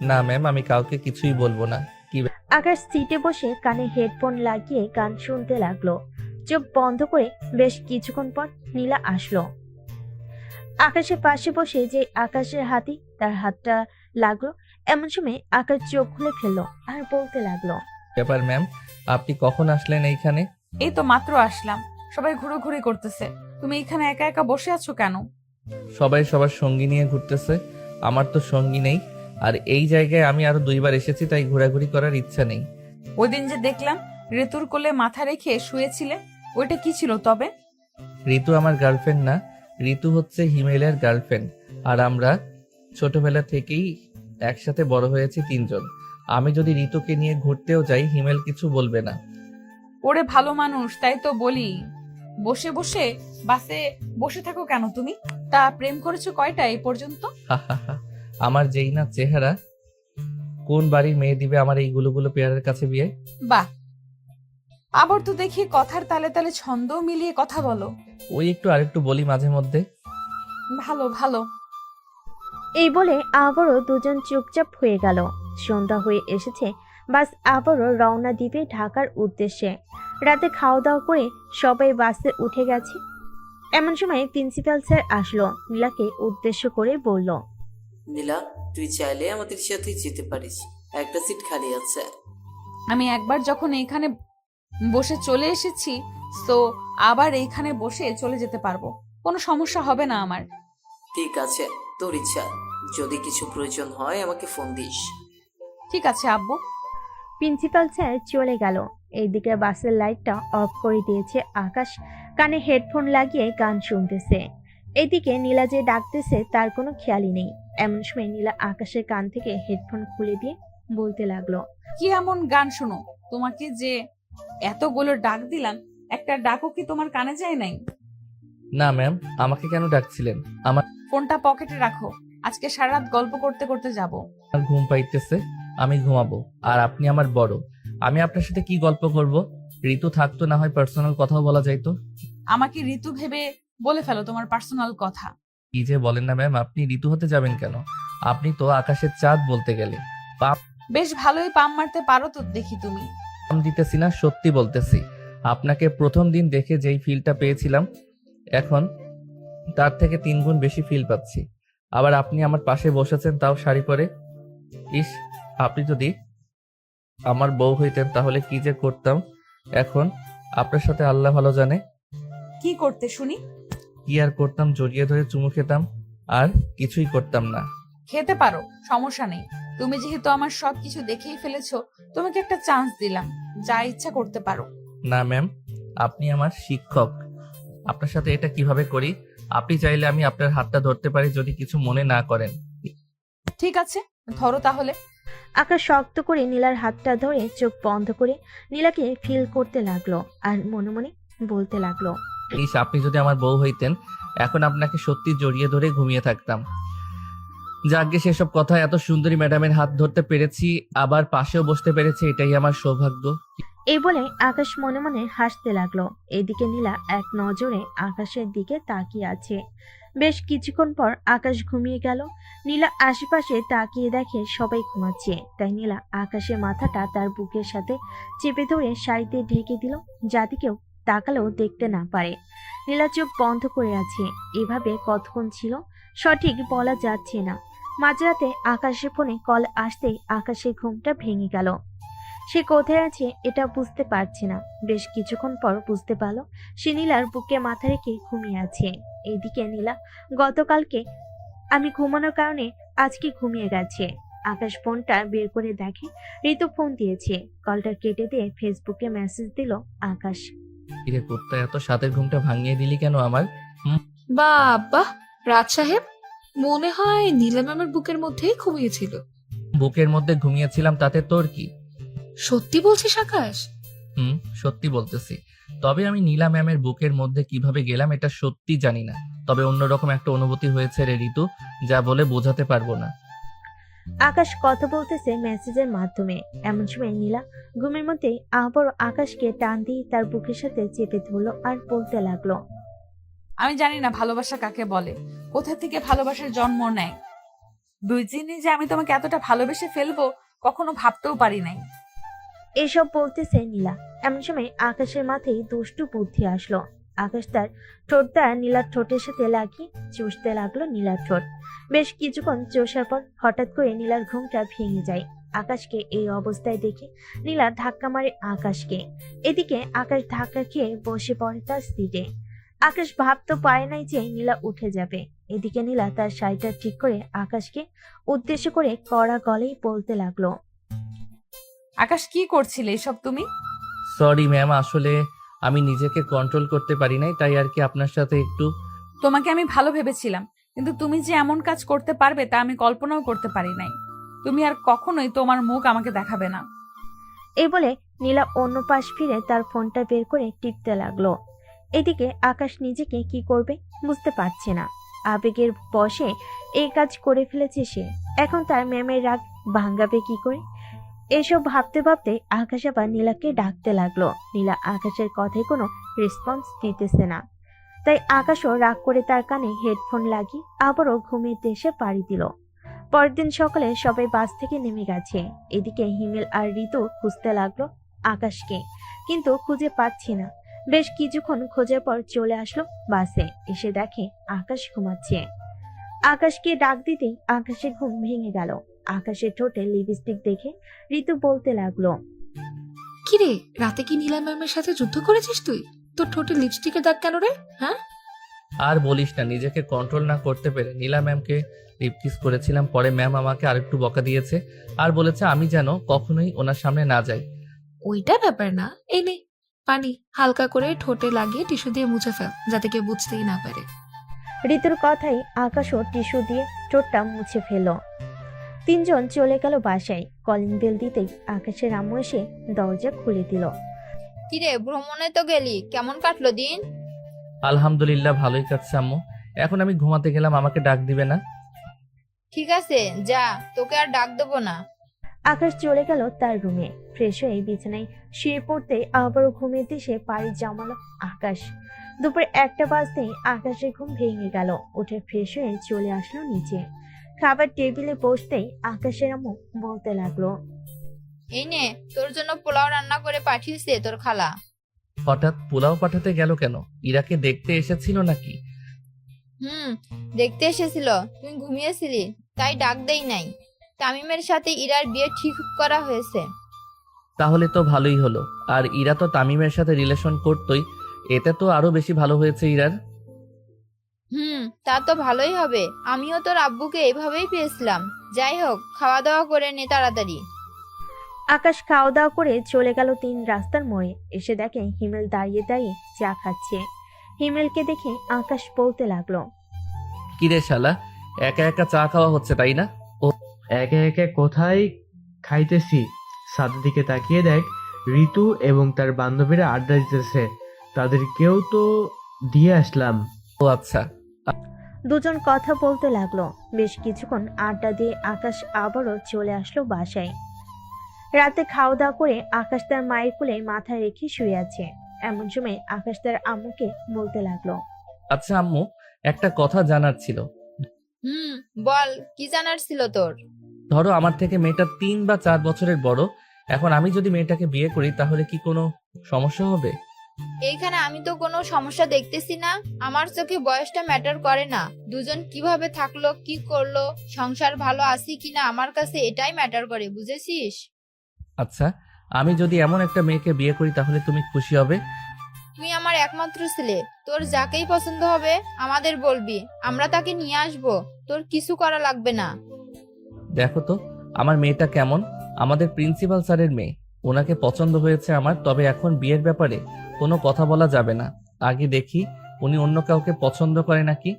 না ম্যাম, আমি কাউকে কিছুই বলবো না। আকাশ সিটে বসে কানে হেডফোন লাগিয়ে গান শুনতে লাগলো। চোখ বন্ধ করে বেশ কিছুক্ষণ পর নীলা আসলো। আকাশের পাশে বসে যে আকাশের হাতি তার হাতটা লাগলো। এমন সময় আকাশ চোখ খুলে ফেললো আর বলতে লাগলো, ব্যাপার ম্যাম, আপনি কখন আসলেন এইখানে? এই তো মাত্র আসলাম, সবাই ঘুরোঘুরি করতেছে, তুমি এখানে একা একা বসে আছো কেন? সবাই সবার সঙ্গী নিয়ে ঘুরতেছে, আমার তো সঙ্গী নেই। আর এই জায়গায় আমি আরো 2বার এসেছি, তাই ঘোরাঘুরি করার ইচ্ছা নেই। ওই দিন যে দেখলাম ঋতুর কোলে মাথা রেখে শুয়েছিলে, ওইটা কি ছিল তবে? ঋতু আমার গার্লফ্রেন্ড না, ঋতু হচ্ছে হিমেলের গার্লফ্রেন্ড। আর আমরা ছোটবেলা থেকেই একসাথে বড় হয়েছি 3জন। আমি যদি ঋতুকে নিয়ে ঘুরতেও যাই, হিমেল কিছু বলবে না। ওরে ভালো মানুষ, তাই তো বলি বসে বসে বাসে বসে থাকো কেন তুমি? তা প্রেম করেছো কয়টা এই পর্যন্ত? আমার যেই না চেহারা, কোন বাড়ির মেয়ে দিবে আমার এই গুলো পেয়ারের কাছে বিয়ে? বাহ, আবার তো দেখি কথার তালে তালে ছন্দও মিলিয়ে কথা বলো। ওই একটু আরেকটু বলি মাঝে মধ্যে। ভালো ভালো। এই বলে আবারও দুজন চুপচাপ হয়ে গেল। সন্ধ্যা হয়ে এসেছে, বাস আবারও রওনা দিবে ঢাকার উদ্দেশ্যে। রাতে খাওয়া দাওয়া করে সবাই বাসে উঠে গেছে। এমন সময় প্রিন্সিপাল স্যার আসলো। নীলাকে উদ্দেশ্য করে বলল, নীলা, তুই চাইলে আমাদের সাথে যেতে পারিস, একটা সিট খালি আছে। আমি একবার যখন এইখানে বসে চলে এসেছি, তো আবার এইখানে বসে চলে যেতে পারবো, কোনো সমস্যা হবে না আমার। ঠিক আছে, তোর ইচ্ছা, যদি কিছু প্রয়োজন হয় আমাকে ফোন দিস। ঠিক আছে আব্বু। প্রিন্সিপাল স্যার চলে গেল। এইদিকে বাসের লাইটটা অফ করে দিয়েছে আকাশ, কানে হেডফোন লাগিয়ে গান শুনতেছে। এদিকে নীলা যে ডাকতেছে তার কোনো খেয়ালই নেই। এমন সময় নীলা আকাশের কান থেকে হেডফোন খুলে দিয়ে বলতে লাগলো, কি এমন গান শোনো? তোমাকে যে এতগুলো ডাক দিলাম, একটা ডাকও কি তোমার কানে যায় নাই? না ম্যাম, আমাকে কেন ডাকছিলেন? আমার ফোনটা পকেটে রাখো, আজকে সারা রাত গল্প করতে করতে যাব। ঘুম পাইতেছে, আমি ঘুমাবো। আর আপনি আমার বড়, আমি আপনার সাথে কি গল্প করব? ঋতু থাকতো না হয় পার্সোনাল কথাও বলা যাইতো। আমাকে ঋতু ভেবে বলে ফেলো তোমার পার্সোনাল কথা। কি যে বলেন না ম্যাম, আপনি ঋতু হতে যাবেন কেন? আপনি তো আকাশের চাঁদ বলতে গেলে। বেশ ভালোই পাম মারতে পারো তো দেখি তুমি। পাম দিতেছি না, সত্যি বলতেছি। আপনাকে প্রথম দিন দেখে যেই ফিলটা পেয়েছিলাম, এখন তার থেকে 3 গুণ বেশি ফিল পাচ্ছি। আবার আপনি আমার পাশে বসেছেন, তাও শাড়ি পরে। ইস, আপনি যদি আমার বউ হইতেন তাহলে কি যে করতাম এখন, আপনার সাথে আল্লাহ ভালো জানে। কি করতে শুনি? কি আর করতাম, জড়িয়ে ধরে চুমু খেতাম, আর কিছুই করতাম না। খেতে পারো, সমস্যা নেই। তুমি যেহেতু আমার সবকিছু দেখেই ফেলেছো, তোমাকে একটা চান্স দিলাম, যা ইচ্ছা করতে পারো। না ম্যাম, আপনি আমার শিক্ষক। আপনার সাথে এটা কিভাবে করি? আপনি চাইলে আমি আপনার হাতটা ধরতে পারি যদি কিছু মনে না করেন। ঠিক আছে, ধরো তাহলে। আকাশ শক্ত করে নীলার হাতটা ধরে চোখ বন্ধ করে নীলাকে ফিল করতে লাগলো আর মনে মনে বলতে লাগলো, ইস, আপনি যদি আমার বউ হইতেন এখন আপনাকে সত্যি জড়িয়ে ধরে ঘুমিয়ে থাকতাম। যাকে সেসব কথা, এত সুন্দরী ম্যাডামের হাত ধরতে পেরেছি, আবার পাশেও বসতে পেরেছি, এটাই আমার সৌভাগ্য। এই বলে আকাশ মনে মনে হাসতে লাগলো। এদিকে নীলা এক নজরে আকাশের দিকে তাকিয়ে আছে। বেশ কিছুক্ষণ পর আকাশ ঘুমিয়ে গেল। নীলা আশেপাশে তাকিয়ে দেখে সবাই ঘুমাচ্ছে, তাই নীলা আকাশের মাথাটা তার বুকের সাথে চেপে ধরে শাড়িতে ঢেকে দিল, যাতে কেউ তাকালেও দেখতে না পারে। নীলা চোখ বন্ধ করে আছে। এভাবে কতক্ষণ ছিল সঠিক বলা যাচ্ছে না। মাঝরাতে আকাশের ফোনে কল আসতেই আকাশের ঘুমটা ভেঙে গেল। সে কোথায় আছে এটা বুঝতে পারছে না। বেশ কিছুক্ষণ পর বুঝতে পারলো সে নীলার বুকে মাথা রেখে ঘুমিয়ে আছে। এইদিকে নীলা গতকালকে আমি ঘুমানোর কারণে আজকে ঘুমিয়ে গেছে। আকাশ ফোনটা বের করে দেখে ঋতু ফোন দিয়েছে। কলটা কেটে দিয়ে ফেসবুকে মেসেজ দিল আকাশ, কিরে কুত্তা, এত সাতের ঘুমটা ভাঙিয়ে দিলি কেন আমার? বাবা, রাজ সাহেব মনে হয় নীলা ম্যামের বুকের মধ্যেই ঘুমিয়েছিল। বুকের মধ্যে ঘুমিয়েছিলাম, তাতে তোর কি? সত্যি বলছিস আকাশ? সত্যি বলতেছি। তবে আমি নীলা ম্যামের বুকের মধ্যে কিভাবে গেলাম এটা সত্যি জানি না, তবে অন্যরকম একটা অনুভূতি হয়েছে রে ঋতু, যা বলে বোঝাতে পারবো না। আকাশ কথা বলতেছে মেসেজের মাধ্যমে। এমন সময় নীলা ঘুমের মধ্যে আবার আকাশকে টান দিয়ে তার বুকের সাথে চেপে ধরলো আর বলতে লাগলো, আমি জানি না ভালোবাসা কাকে বলে, কোথা থেকে ভালোবাসার জন্ম নেয়। 2 দিনে যে আমি তোমাকে এতটা ভালোবেসে ফেলবো কখনো ভাবতেও পারি নাই। এসব বলতেছে নীলা। এমন সময় আকাশের মাথায় দুষ্টু বুদ্ধি আসলো। আকাশ তার ঠোঁটটা নীলার ঠোঁটের সাথে লাগিয়ে চুষতে লাগলো নীলার ঠোঁট। বেশ কিছুক্ষণ চষার পর হঠাৎ করে নীলার ঘুমটা ভেঙে যায়। আকাশকে এই অবস্থায় দেখে নীলা ধাক্কা মারে আকাশকে। এদিকে আকাশ ধাক্কা খেয়ে বসে পড়ে তার সিটে। আকাশ ভাবতে পারে নাই যে নীলা উঠে যাবে। এদিকে নীলা তার শাড়িটা ঠিক করে আকাশকে উদ্দেশ্য করে কড়া গলেই বলতে লাগলো, আকাশ, কি করছিলে এসব তুমি? সরি ম্যাম, আসলে আমি নিজেকে কন্ট্রোল করতে পারি নাই, তাই আর কি আপনার সাথে একটু। তোমাকে আমি ভালো ভেবেছিলাম, কিন্তু তুমি যে এমন কাজ করতে পারবে তা আমি কল্পনাও করতে পারি নাই। তুমি আর কখনোই তোমার মুখ আমাকে দেখাবে না। এই বলে নীলা অন্য পাশ ফিরে তার ফোনটা বের করে টিপতে লাগলো। এদিকে আকাশ নিজেকে কি করবে বুঝতে পারছে না। আবেগের বশে এই কাজ করে ফেলেছে সে। এখন তার ম্যামের রাগ ভাঙাবে কি করে? এসব ভাবতে ভাবতে আকাশ আবার নীলাকে ডাকতে লাগলো। নীলা আকাশের কথায় কোনো রেসপন্স দিতেছে না, তাই আকাশও রাগ করে তার কানে হেডফোন লাগিয়ে আবারও ঘুমের দেশে পাড়ি দিল। পরের দিন সকালে সবাই বাস থেকে নেমে গেছে। এদিকে হিমেল আর ঋতু খুঁজতে লাগলো আকাশকে, কিন্তু খুঁজে পাচ্ছি না। বেশ কিছুক্ষণ খোঁজার পর চলে আসলো বাসে। এসে দেখে আকাশ ঘুমাচ্ছে। আকাশকে ডাক দিতেই আকাশের ঘুম ভেঙে গেল। আকাশের ঠোঁটে লিপস্টিক দেখে ঋতু বলতে লাগলো, কিরে, রাতে কি নীলা ম্যামের সাথে যুদ্ধ করেছিস তুই? তোর ঠোঁটে লিপস্টিকের দাগ কেন রে? হ্যাঁ, আর বলিস না, নিজেকে কন্ট্রোল না করতে পেরে নীলা ম্যামকে লিপ কিস করেছিলাম। পরে ম্যাম আমাকে আরেকটু বকা দিয়েছে আর বলেছে আমি যেন কখনোই ওনার সামনে না যাই। ওইটা ব্যাপার না, এই নে পানি, হালকা করে ঠোঁটে লাগিয়ে টিস্যু দিয়ে মুছে ফেল, যাতে কেউ বুঝতেই না পারে। ঋতুর কথাই আকাশও টিস্যু দিয়ে ঠোঁটটা মুছে ফেলল। তিনজন চলে গেল বাসায়। কলিং বেল দিতেই আকাশের আম্মু এসে দরজা খুলে দিল। কিরে, ভ্রমণে তো গেলি, কেমন কাটলো দিন? আলহামদুলিল্লাহ ভালোই কাটছে আম্মু। এখন আমি ঘুমাতে গেলাম, আমাকে ডাক দিবে না? ঠিক আছে, যা, তোকে আর ডাক দেবো না। আকাশ চলে গেল তার রুমে। ফ্রেশ হয়ে বিছানায় শুয়ে পড়তে আবারও ঘুমিয়ে এসে পাড়ি জমালো আকাশ। দুপুর 1টা বাজতেই আকাশের ঘুম ভেঙে গেল। উঠে ফ্রেশ হয়ে চলে আসলো নিচে। খাবার টেবিলে বসতেই আকাশের আম্মু বলতে লাগলো, এই নে, তোর জন্য পোলাও রান্না করে পাঠিয়েছে তোর খালা। হঠাৎ পোলাও পাঠাতে গেল কেন? ইরাকে দেখতে এসেছিল নাকি? দেখতে এসেছিল, তুই ঘুমিয়েছিলি তাই ডাক দেই নাই। তামিমের সাথে ইরার বিয়ে ঠিক করা হয়েছে। তাহলে তো ভালোই হলো। আর ইরা তো তামিমের সাথে রিলেশন করতোই, এতে তো আরো বেশি ভালো হয়েছে ইরার। তা তো ভালোই হবে। আমিও তোর আব্বুকে এভাবেই পেয়েছিলাম। যাই হোক, খাওয়া দাওয়া করে নে তাড়াতাড়ি। আকাশ খাওয়া দাওয়া করে চলে গেল 3 রাস্তার মোড়ে। এসে দেখে হিমেল দাঁড়িয়ে দাঁড়িয়ে চা খাচ্ছে। হিমেলকে দেখে আকাশ বলতে লাগলো, কিরে শালা, একা একা চা খাওয়া হচ্ছে তাই না? একে একে কোথায় খাইতেছি, ছাদের দিকে তাকিয়ে দেখ, ঋতু এবং তার বান্ধবীরা আড্ডা দিতেছে, তাদেরকেও তো দিয়ে আসলাম। ও আচ্ছা। দুজন কথা বলতে লাগলো। বেশ কিছুক্ষণ আড্ডা দিয়ে আকাশ আবারও চলে আসলো বাসায়। রাতে খাওয়া দাওয়া করে আকাশ তার মায়ের কোলে মাথা রেখে শুয়ে আছে। এমন সময় আকাশ তার আম্মুকে বলতে লাগলো, আচ্ছা আম্মু, একটা কথা জানার ছিল। বল, কি জানার ছিল তোর? ধরো আমার থেকে মেয়েটা 3 বা 4 বছরের বড়। এখন আমি যদি মেয়েটাকে বিয়ে করি তাহলে কি কোনো সমস্যা হবে? এইখানে আমি তো কোনো সমস্যা দেখতেছি না। আমার চোখে বয়সটা ম্যাটার করে না। দুজন কিভাবে থাকলো, কি করলো, সংসার ভালো আছি কিনা, আমার কাছে এটাই ম্যাটার করে, বুঝেছিস? আচ্ছা, আমি যদি এমন একটা মেয়েকে বিয়ে করি তাহলে তুমি খুশি হবে? তুই আমার একমাত্র ছেলে, তোর যাকেই পছন্দ হবে আমাদের বলবি, আমরা তাকে নিয়ে আসবো। তোর কিছু করা লাগবে না। দেখো তো আমার মেয়েটা কেমন, আমাদের প্রিন্সিপাল স্যারের মেয়ে। ওনাকে পছন্দ হয়েছে আমার, তবে এখন বিয়ের ব্যাপারে কোনো কথা বলা যাবে না। আগে দেখি উনি অন্য কাউকে পছন্দ করে নাকি।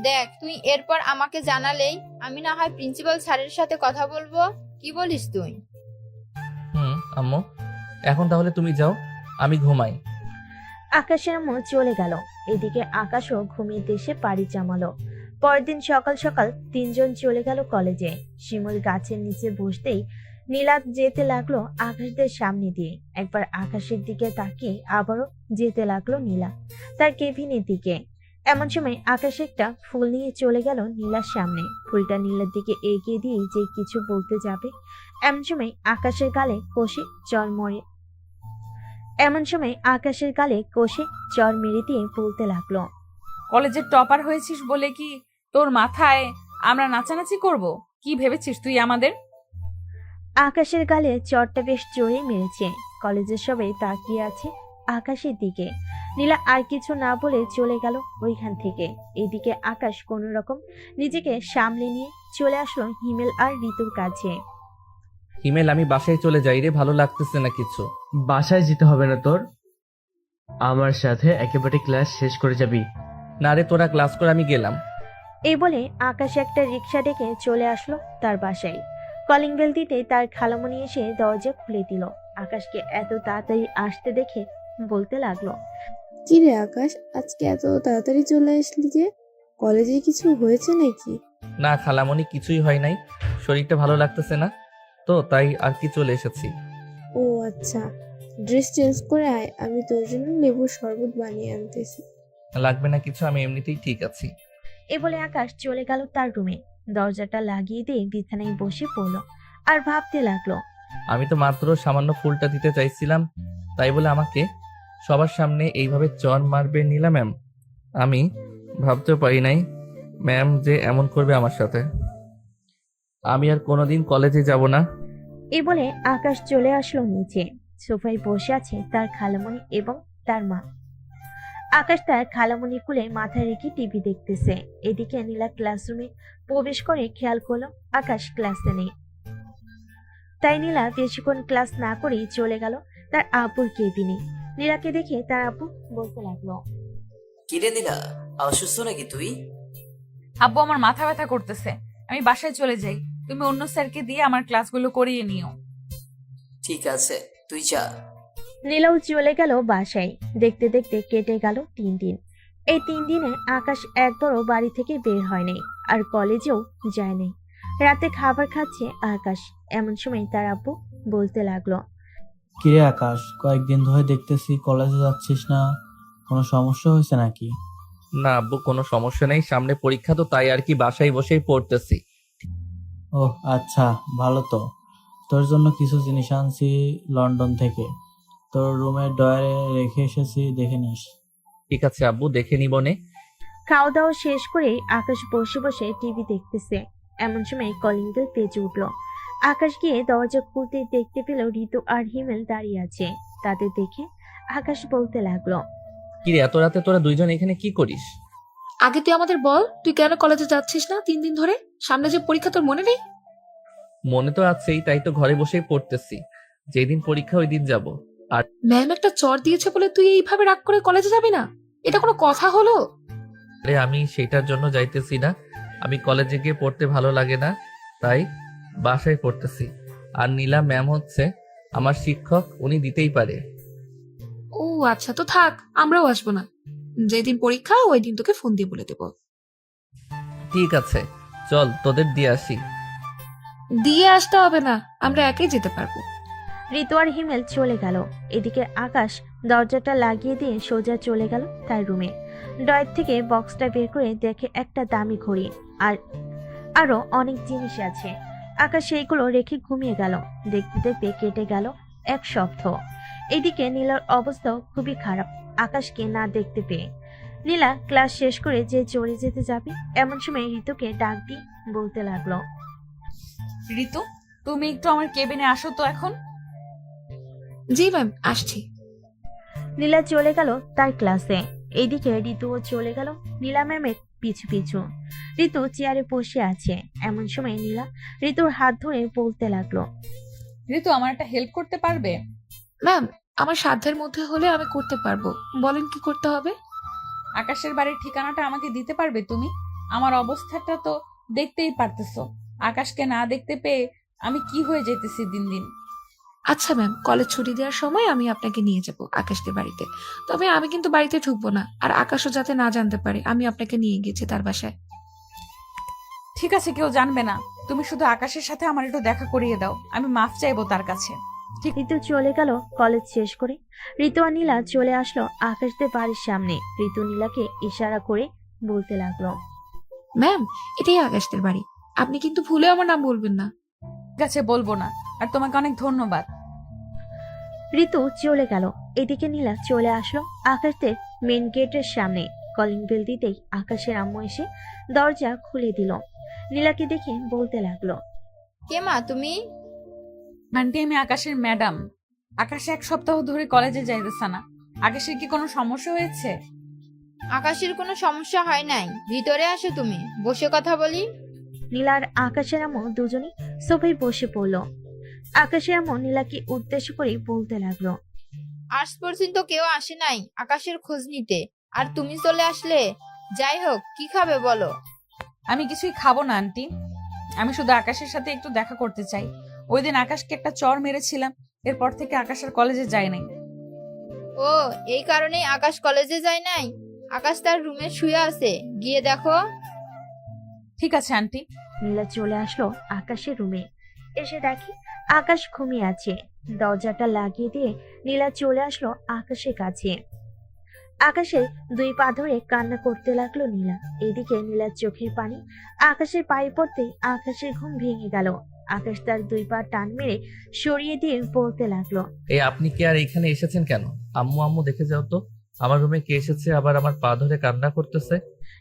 দেখ, তুই এরপর আমাকে জানালেই আমি না হয় প্রিন্সিপাল স্যারের সাথে কথা বলবো। কি বলিস তুই? আম্মু, এখন তাহলে তুমি যাও, আমি ঘুমাই। আকাশের আম্মু চলে গেল। এদিকে আকাশও ঘুমিয়ে এসে পাড়ি জমালো। পরের দিন সকাল সকাল তিনজন চলে গেল কলেজে। শিমুল গাছের নিচে বসতেই নীলা যেতে লাগলো আকাশদের সামনে দিয়ে। একবার আকাশের দিকে তাকিয়ে আবারও যেতে লাগলো নীলা তার কেবিনের দিকে। এমন সময় আকাশ একটা ফুল নিয়ে চলে গেল নীলার সামনে। ফুলটা নীলার দিকে এগিয়ে দিয়ে যে কিছু বলতে যাবে, এমন সময় আকাশের গালে চর মেরে দিয়ে বলতে লাগলো, কলেজের টপার হয়েছিস বলে কি তোর মাথায় আমরা নাচানাচি করব? কি ভেবেছিস তুই আমাদের? আকাশের গালে চরটা বেশ জোরে মেরেছে। কলেজের সবাই তাকিয়ে আছে আকাশের দিকে। নীলা আর কিছু না বলে চলে গেল ওইখান থেকে। এদিকে আকাশ কোনো রকম নিজেকে সামলে নিয়ে চলে আসলো হিমেল আর ঋতুর কাছে। হিমেল, আমি বাসায় চলে যাই রে, ভালো লাগতেছে না কিছু। বাসায় যেতে হবে না তোর, আমার সাথে একেবারে ক্লাস শেষ করে যাবি। না রে, তোরা ক্লাস করে, আমি গেলাম। এই বলে আকাশ একটা রিক্সা ডেকে চলে আসলো তার বাসায়। কলিং বেল দিতে তার খালামণি এসে দরজা খুলে দিল। আকাশকে এত তাড়াতাড়ি আসতে দেখে বলতে লাগলো, কি রে আকাশ, আজকে এত তাড়াতাড়ি চলে আসলি যে? কলেজে কিছু হয়েছে নাকি? না খালামণি, কিছুই হয় নাই, শরীরটা ভালো লাগতেছে না তো তাই আর কি চলে এসেছি। ও আচ্ছা, ড্রেস চেঞ্জ করে আয়, আমি তোর জন্য লেবুর শরবত বানিয়ে আনতেছি। লাগবে না কিছু, আমি এমনিতেই ঠিক আছি। এ বলে আকাশ চলে গেল তার রুমে। দরজাটা লাগিয়ে দিয়ে বিছানায় বসে পড়লো আর ভাবতে লাগলো, আমি তো মাত্র সামান্য ফুলটা দিতে চাইছিলাম, তাই বলে আমাকে সবার সামনে এইভাবে চর মারবে নীলা ম্যাম। আমি ভাবতেও পারি নাই ম্যাম যে এমন করবে আমার সাথে। আমি আর কোনোদিন কলেজে যাব না। এই বলে আকাশ চলে আসলো নিচে। সোফায় বসে আছে তার খালামণি এবং তার মা। আকাশ তার খালামণির কোলে মাথা রেখে টিভি দেখতেছে। এদিকে নীলা ক্লাসরুমে প্রবেশ করে খেয়াল করলো আকাশ ক্লাসে নেই। তাই নীলা বেশিক্ষণ ক্লাস না করেই চলে গেল তার আব্বুর কেবিনে। নীলাকে দেখে তার আব্বু বলতে লাগলো, কিরে নীলা, অসুস্থ নাকি তুই? আব্বু আমার মাথা ব্যথা করতেছে, আমি বাসায় চলে যাই। তুমি অন্য স্যারকে দিয়ে আমার ক্লাসগুলো করিয়ে নিও। ঠিক আছে, তুই যা। নীলাও চলে গেল বাসায়। দেখতে দেখতে কেটে গেল 3 দিন। এই 3 দিনে আকাশ একবারও বাড়ি থেকে বের হয় নাই, আর কলেজেও যায় নাই। রাতে খাবার খাচ্ছে আকাশ। এমন সময় তার আব্বু বলতে লাগলো, কিরে আকাশ, কয়েকদিন ধরে দেখতেছি কলেজে যাচ্ছিস না, কোনো সমস্যা হয়েছে নাকি? না আব্বু, কোনো সমস্যা নেই, সামনে পরীক্ষা তো তাই আর কি, বাসায় বসেই পড়তেছি। ওহ আচ্ছা, ভালো তো। তোর জন্য কিছু জিনিস আনছি লন্ডন থেকে, তোর রুমের ডয়ারে রেখে এসেছি, দেখে নিস। ঠিক আছে আব্বু, দেখে নিবনে। খাওয়া দাওয়া শেষ করে আকাশ বসে বসে টিভি দেখতেছে। এমন সময় কলিং বেল বেজে উঠল। আকাশ গিয়ে দরজা খুলতে দেখতে পেল ঋতু আর হিমেল দাঁড়িয়ে আছে। তাদের দেখে আকাশ বলতে লাগলো, কিরে এত রাতে তোরা দুইজন এখানে কি করিস? আগে তুই আমাদের বল, তুই কেন কলেজে যাচ্ছিস না 3 দিন ধরে? সামনে যে পরীক্ষা, তোর মনে নেই? মনে তো আছেই, তাই তো ঘরে বসেই পড়তেছি। যেদিন পরীক্ষা ওই দিন যাব। ম্যাম একটা চর দিয়েছে বলে তুই এইভাবে রাগ করে কলেজে যাবি না? এটা কোনো কথা হলো? আরে আমি সেটার জন্য যাইতেছি না, আমি কলেজে গিয়ে পড়তে ভালো লাগে না, তাই বাসায় পড়তেছি। আর নীলা ম্যাম হচ্ছে আমার শিক্ষক, উনি দিতেই পারে। ও আচ্ছা, তো থাক, আমরাও আসবো না। যেদিন পরীক্ষা ওই দিন তোকে ফোন দিয়ে বলে দেবো। ঠিক আছে, চল তোদের দিয়ে আসি। দিয়ে আসতে হবে না, আমরা একাই যেতে পারবো। ঋতু আর হিমেল চলে গেল। এদিকে আকাশ দরজাটা লাগিয়ে দিয়ে সোজা চলে গেল তার রুমে। ডয়ের থেকে বক্সটা বের করে দেখে একটা দামি ঘড়ি আর আরো অনেক জিনিস আছে। আকাশ সেইগুলো রেখে ঘুমিয়ে গেল। দেখতে দেখতে কেটে গেল 1 সপ্তাহ। এদিকে নীলার অবস্থাও খুবই খারাপ আকাশকে না দেখতে পেয়ে। নীলা ক্লাস শেষ করে যে চলে যেতে যাবে, এমন সময় ঋতুকে ডাক দিয়ে বলতে লাগলো, ঋতু, তুমি একটু আমার কেবিনে আসো তো এখন। জি ম্যাম, আসছি। নীলা চলে গেল তার ক্লাসে। এইদিকে ঋতুও চলে গেল নীলা ম্যামের পিছু পিছু। ঋতু চেয়ারে বসে আছে। এমন সময় নীলা ঋতুর হাত ধরে বলতে লাগলো, ঋতু, আমার একটা হেল্প করতে পারবে? ম্যাম, আমার সাধ্যের মধ্যে হলে আমি করতে পারবো, বলেন কি করতে হবে? আকাশের বাড়ির ঠিকানাটা আমাকে দিতে পারবে তুমি? আমার অবস্থাটা তো দেখতেই পারতেছো, আকাশকে না দেখতে পেয়ে আমি কি হয়ে যেতেছি দিন দিন। আচ্ছা ম্যাম, কলেজ ছুটি দেওয়ার সময় আমি আপনাকে নিয়ে যাব আকাশকে বাড়িতে। তবে আমি কিন্তু বাড়িতে ঢুকবো না, আর আকাশও যাতে না জানতে পারে আমি আপনাকে নিয়ে গেছি তার বাসায়। ঠিক আছে, কেউ জানবে না। তুমি শুধু আকাশের সাথে আমার একটু দেখা করিয়ে দাও, আমি মাফ চাইবো তার কাছে। ঋতু চলে গেল কলেজ শেষ করে। ঋতু আর নীলা চলে আসলো আকাশদের বাড়ির সামনে। ঋতু নীলাকে ইশারা করে বলতে লাগলো, ম্যাম, এটাই আকাশদের বাড়ি, আপনি কিন্তু ভুলে আমার নাম বলবেন না। ঠিক আছে, বলবো না। আর তোমাকে অনেক ধন্যবাদ। ঋতু চলে গেল। এদিকে নীলা চলে আসলো আকাশদের মেন গেটের সামনে। কলিং বেল দিতেই আকাশের আম্মু এসে দরজা খুলে দিল। নীলাকে দেখে বলতে লাগলো, কে মা তুমি? আন্টি, আমি আকাশের ম্যাডাম। আকাশ 1 সপ্তাহ ধরে কলেজে যাইতেছে না। আকাশের কি কোনো সমস্যা হয়েছে? আকাশের কোনো সমস্যা হয় নাই, ভিতরে আসো, তুমি বসে কথা বলি। নীলা আর আকাশের আম্মু দুজনে সোফায় বসে পড়লো। আকাশের আম্মু নীলাকে উদ্দেশ্য করে বলতে লাগলো, আজ পর্যন্ত কেউ আসে নাই আকাশের খোঁজ নিতে, আর তুমি চলে আসলে। যাই হোক, কি খাবে বলো? আমি কিছুই খাবো না আন্টি, আমি শুধু আকাশের সাথে একটু দেখা করতে চাই। ওই দিন আকাশকে একটা চর মেরেছিলাম, এরপর থেকে আকাশ আর কলেজে যায় নাই। ও, এই কারণেই আকাশ কলেজে যায় নাই? আকাশ তার রুমে শুয়ে আছে, গিয়ে দেখো। ঠিক আছে আন্টি। নীলা চলে আসলো আকাশের রুমে। এসে দেখি আকাশ ঘুমিয়ে আছে। দরজাটা লাগিয়ে দিয়ে নীলা চলে আসলো আকাশের কাছে। আকাশের 2 পা ধরে কান্না করতে লাগলো নীলা। এদিকে নীলার চোখের পানি আকাশের পায়ে পড়তেই আকাশের ঘুম ভেঙে গেল। আকাশ তার 2 পা টান মেরে সরিয়ে দিয়ে বলতে লাগলো, এই আপনি কি আর এখানে এসেছেন কেন? আম্মু আম্মু দেখে যাও তো, আমার রুমে কে এসেছে আবার আমার পা ধরে কান্না করতেছে।